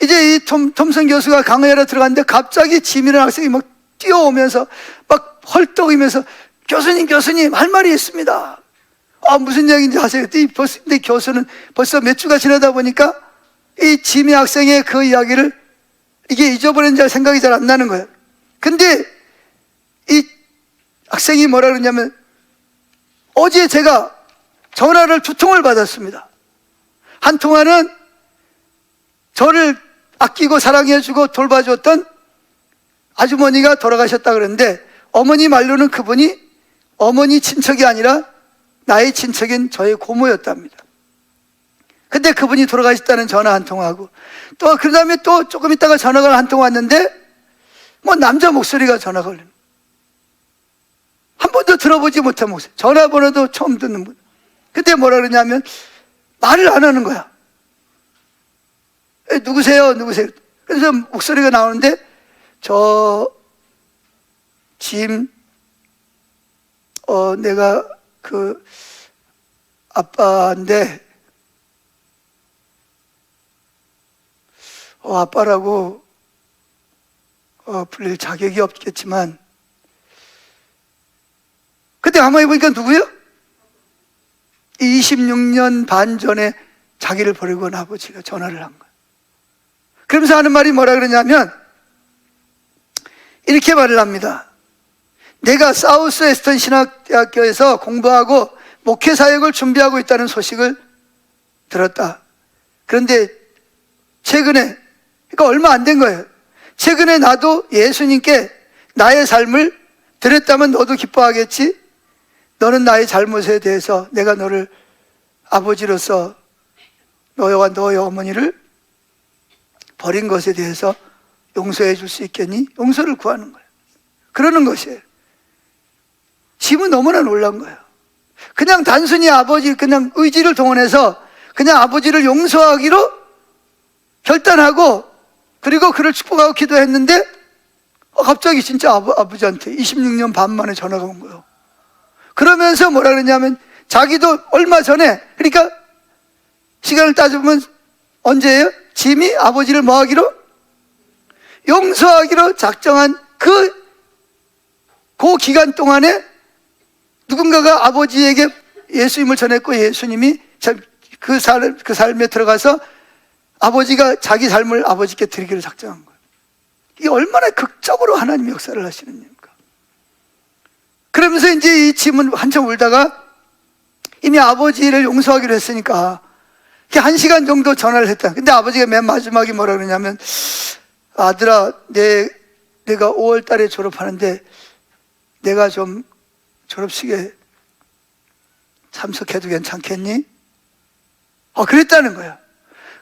이제 이 톰슨 교수가 강의하러 들어갔는데 갑자기 짐이라는 학생이 막 뛰어오면서 막 헐떡이면서 교수님 할 말이 있습니다. 무슨 이야기인지 아세요? 근데 교수는 벌써 몇 주가 지나다 보니까 이 짐의 학생의 그 이야기를 이게 잊어버렸는지 생각이 잘 안 나는 거예요. 근데 이 학생이 뭐라 그러냐면 어제 제가 전화를 2통을 받았습니다. 한 통화는 저를 아끼고 사랑해주고 돌봐줬던 아주머니가 돌아가셨다 그러는데, 어머니 말로는 그분이 어머니 친척이 아니라 나의 친척인 저의 고모였답니다. 근데 그분이 돌아가셨다는 전화 한 통하고, 또 그 다음에 또 조금 있다가 전화가 한 통 왔는데, 뭐 남자 목소리가 전화가 걸리는, 한 번도 들어보지 못한 목소리, 전화번호도 처음 듣는 분. 근데 뭐라 그러냐면 말을 안 하는 거야. 누구세요? 누구세요? 그래서 목소리가 나오는데, 내가 그 아빠인데, 아빠라고 불릴 자격이 없겠지만, 근데 가만히 보니까 누구요? 26년 반 전에 자기를 버리고 온 아버지가 전화를 한 거예요. 그러면서 하는 말이 뭐라 그러냐면 이렇게 말을 합니다. 내가 사우스 웨스턴 신학대학교에서 공부하고 목회 사역을 준비하고 있다는 소식을 들었다. 그런데 최근에, 그러니까 얼마 안 된 거예요. 최근에 나도 예수님께 나의 삶을 드렸다면 너도 기뻐하겠지? 너는 나의 잘못에 대해서 내가 너를 아버지로서 너와 너의 어머니를 버린 것에 대해서 용서해 줄 수 있겠니? 용서를 구하는 거예요. 그러는 것이에요. 지금은 너무나 놀란 거예요. 그냥 단순히 아버지, 그냥 의지를 동원해서 그냥 아버지를 용서하기로 결단하고, 그리고 그를 축복하고 기도했는데 갑자기 진짜 아버지한테 26년 반 만에 전화가 온 거예요. 그러면서 뭐라 그러냐면 자기도 얼마 전에, 그러니까 시간을 따져보면 언제예요? 짐이 아버지를 뭐 하기로? 용서하기로 작정한 그 기간 동안에 누군가가 아버지에게 예수님을 전했고, 예수님이 그 삶에 들어가서 아버지가 자기 삶을 아버지께 드리기로 작정한 거예요. 이게 얼마나 극적으로 하나님 역사를 하시는 일입니까? 그러면서 이제 이 짐은 한참 울다가 이미 아버지를 용서하기로 했으니까 1시간 정도 전화를 했다. 근데 아버지가 맨 마지막에 뭐라 그러냐면, 아들아, 내가 5월 달에 졸업하는데 내가 좀 졸업식에 참석해도 괜찮겠니? 그랬다는 거야.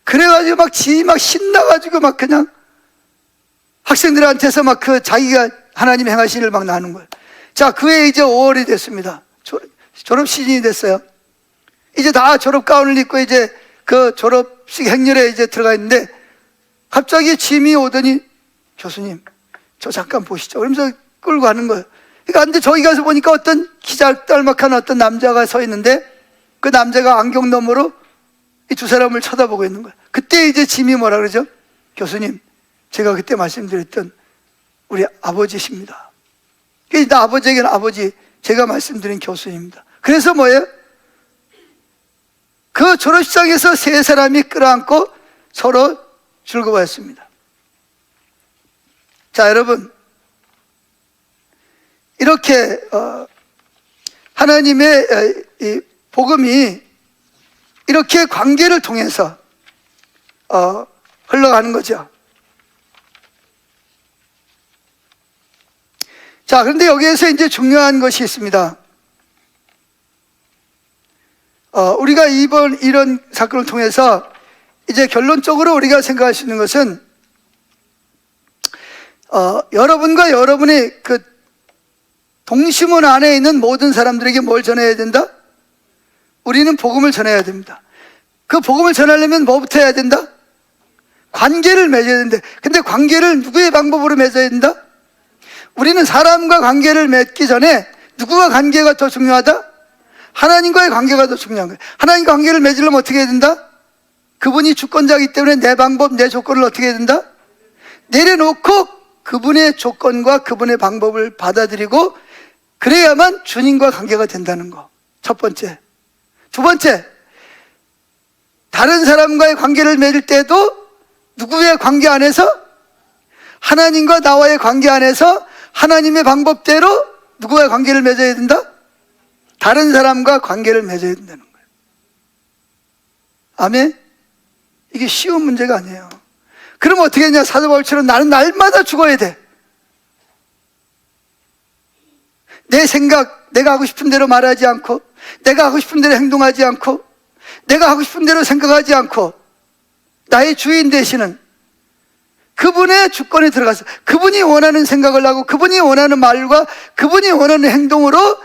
그래가지고 막 신나가지고 막 그냥 학생들한테서 막 자기가 하나님 행하신 일을 막 나누는 거예요. 자, 그 해 이제 5월이 됐습니다. 졸업 시즌이 됐어요. 이제 다 졸업 가운을 입고 이제 그 졸업식 행렬에 이제 들어가 있는데, 갑자기 짐이 오더니, 교수님, 저 잠깐 보시죠. 그러면서 끌고 가는 거예요. 그러니까 근데 저기 가서 보니까 어떤 기자 딸막한 어떤 남자가 서 있는데, 그 남자가 안경 너머로 이 두 사람을 쳐다보고 있는 거예요. 그때 이제 짐이 뭐라 그러죠? 교수님, 제가 그때 말씀드렸던 우리 아버지십니다. 그러니까 아버지에게는 아버지, 제가 말씀드린 교수입니다. 그래서 뭐예요? 그 졸업식장에서 세 사람이 끌어안고 서로 즐거워했습니다. 자, 여러분, 이렇게 하나님의 이 복음이 이렇게 관계를 통해서 흘러가는 거죠. 자, 그런데 여기에서 이제 중요한 것이 있습니다. 우리가 이런 사건을 통해서 이제 결론적으로 우리가 생각할 수 있는 것은, 여러분과 여러분의 그 동심원 안에 있는 모든 사람들에게 뭘 전해야 된다? 우리는 복음을 전해야 됩니다. 그 복음을 전하려면 뭐부터 해야 된다? 관계를 맺어야 된다. 근데 관계를 누구의 방법으로 맺어야 된다? 우리는 사람과 관계를 맺기 전에 누구와 관계가 더 중요하다? 하나님과의 관계가 더 중요한 거예요. 하나님과 관계를 맺으려면 어떻게 해야 된다? 그분이 주권자이기 때문에 내 방법, 내 조건을 어떻게 해야 된다? 내려놓고 그분의 조건과 그분의 방법을 받아들이고, 그래야만 주님과 관계가 된다는 거. 첫 번째. 두 번째, 다른 사람과의 관계를 맺을 때도 누구의 관계 안에서? 하나님과 나와의 관계 안에서 하나님의 방법대로 누구와의 관계를 맺어야 된다? 다른 사람과 관계를 맺어야 된다는 거예요. 아멘? 이게 쉬운 문제가 아니에요. 그럼 어떻게 했냐? 사도 바울처럼 나는 날마다 죽어야 돼. 내 생각, 내가 하고 싶은 대로 말하지 않고, 내가 하고 싶은 대로 행동하지 않고, 내가 하고 싶은 대로 생각하지 않고, 나의 주인 되시는 그분의 주권에 들어가서 그분이 원하는 생각을 하고 그분이 원하는 말과 그분이 원하는 행동으로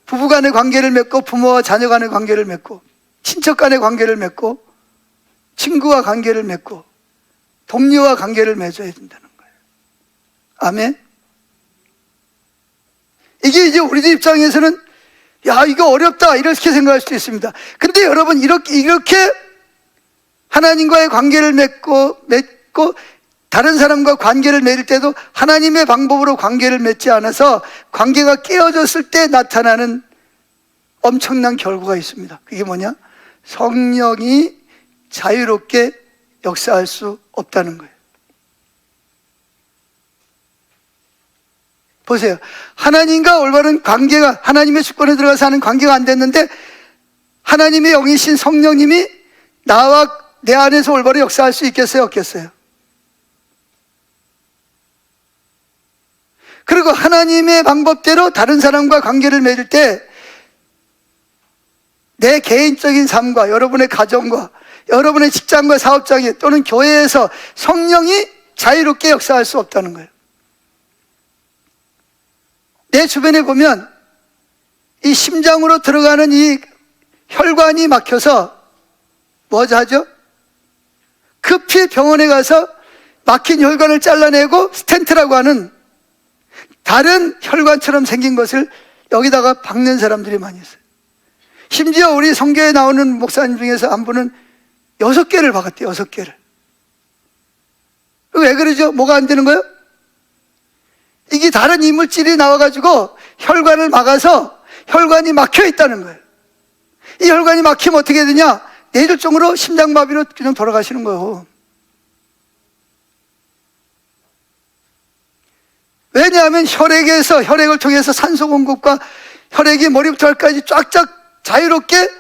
부부간의 관계를 맺고, 부모와 자녀 간의 관계를 맺고, 친척 간의 관계를 맺고, 친구와 관계를 맺고, 동료와 관계를 맺어야 된다는 거예요. 아멘? 이게 이제 우리들 입장에서는 야, 이거 어렵다 이렇게 생각할 수도 있습니다. 근데 여러분, 이렇게 하나님과의 관계를 맺고 다른 사람과 관계를 맺을 때도 하나님의 방법으로 관계를 맺지 않아서 관계가 깨어졌을 때 나타나는 엄청난 결과가 있습니다. 그게 뭐냐? 성령이 자유롭게 역사할 수 없다는 거예요. 보세요. 하나님과 올바른 관계가, 하나님의 주권에 들어가서 하는 관계가 안 됐는데 하나님의 영이신 성령님이 나와 내 안에서 올바로 역사할 수 있겠어요? 없겠어요? 그리고 하나님의 방법대로 다른 사람과 관계를 맺을 때 내 개인적인 삶과 여러분의 가정과 여러분의 직장과 사업장에 또는 교회에서 성령이 자유롭게 역사할 수 없다는 거예요. 내 주변에 보면 이 심장으로 들어가는 이 혈관이 막혀서 뭐 하죠? 급히 병원에 가서 막힌 혈관을 잘라내고 스텐트라고 하는 다른 혈관처럼 생긴 것을 여기다가 박는 사람들이 많이 있어요. 심지어 우리 성교에 나오는 목사님 중에서 한 분은 6개를 박았대요. 6개를. 왜 그러죠? 뭐가 안 되는 거예요? 이게 다른 이물질이 나와가지고 혈관을 막아서 혈관이 막혀 있다는 거예요. 이 혈관이 막히면 어떻게 되냐? 뇌졸중으로 심장마비로 그냥 돌아가시는 거예요. 왜냐하면 혈액을 통해서 산소 공급과 혈액이 머리부터 발까지 쫙쫙 자유롭게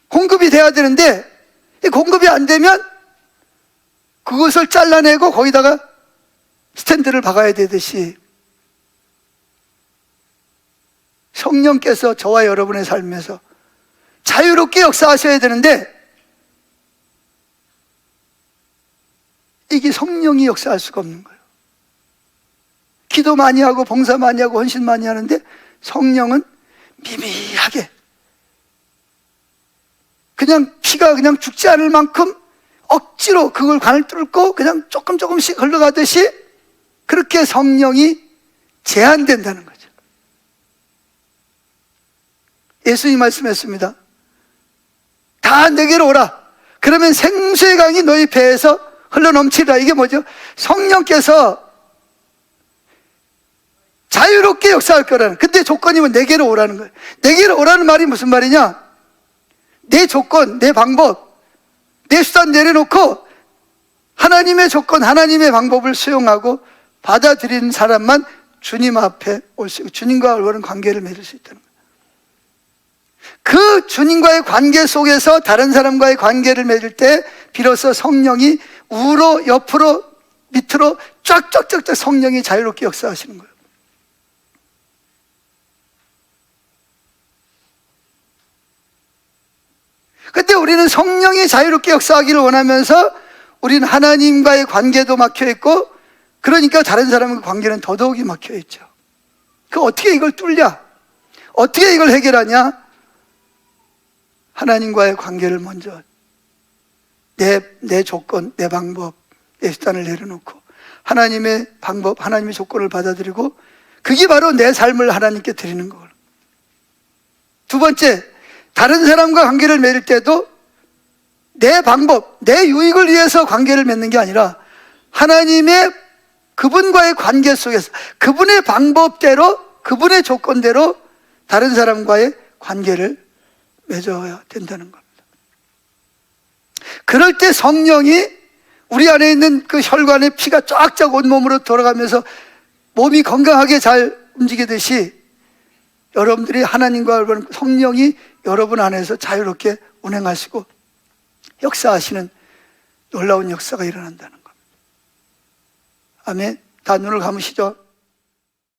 공급이 돼야 되는데 이 공급이 안 되면 그것을 잘라내고 거기다가 스탠드를 박아야 되듯이 성령께서 저와 여러분의 삶에서 자유롭게 역사하셔야 되는데 이게 성령이 역사할 수가 없는 거예요. 기도 많이 하고 봉사 많이 하고 헌신 많이 하는데 성령은 미미하게 그냥 피가 그냥 죽지 않을 만큼 억지로 그걸 관을 뚫고 그냥 조금씩 흘러가듯이 그렇게 성령이 제한된다는 거죠. 예수님이 말씀했습니다. 다 내게로 오라. 그러면 생수의 강이 너희 배에서 흘러넘치리라. 이게 뭐죠? 성령께서 자유롭게 역사할 거라는. 근데 조건이 뭐 내게로 오라는 거예요. 내게로 오라는 말이 무슨 말이냐? 내 조건, 내 방법, 내 수단 내려놓고 하나님의 조건, 하나님의 방법을 수용하고 받아들이는 사람만 주님 앞에 올 수 있고 주님과 올바른 관계를 맺을 수 있다는 거예요. 그 주님과의 관계 속에서 다른 사람과의 관계를 맺을 때 비로소 성령이 우로, 옆으로, 밑으로 쫙쫙쫙쫙 성령이 자유롭게 역사하시는 거예요. 근데 우리는 성령이 자유롭게 역사하기를 원하면서 우리는 하나님과의 관계도 막혀있고 그러니까 다른 사람과 관계는 더더욱이 막혀있죠. 그 어떻게 이걸 뚫냐? 어떻게 이걸 해결하냐? 하나님과의 관계를 먼저 내 조건, 내 방법, 내 수단을 내려놓고 하나님의 방법, 하나님의 조건을 받아들이고 그게 바로 내 삶을 하나님께 드리는 거예요. 두 번째, 다른 사람과 관계를 맺을 때도 내 방법, 내 유익을 위해서 관계를 맺는 게 아니라 하나님의 그분과의 관계 속에서 그분의 방법대로, 그분의 조건대로 다른 사람과의 관계를 맺어야 된다는 겁니다. 그럴 때 성령이 우리 안에 있는 그 혈관의 피가 쫙쫙 온몸으로 돌아가면서 몸이 건강하게 잘 움직이듯이 여러분들이 하나님과 성령이 여러분 안에서 자유롭게 운행하시고 역사하시는 놀라운 역사가 일어난다는 겁니다. 아멘. 다 눈을 감으시죠.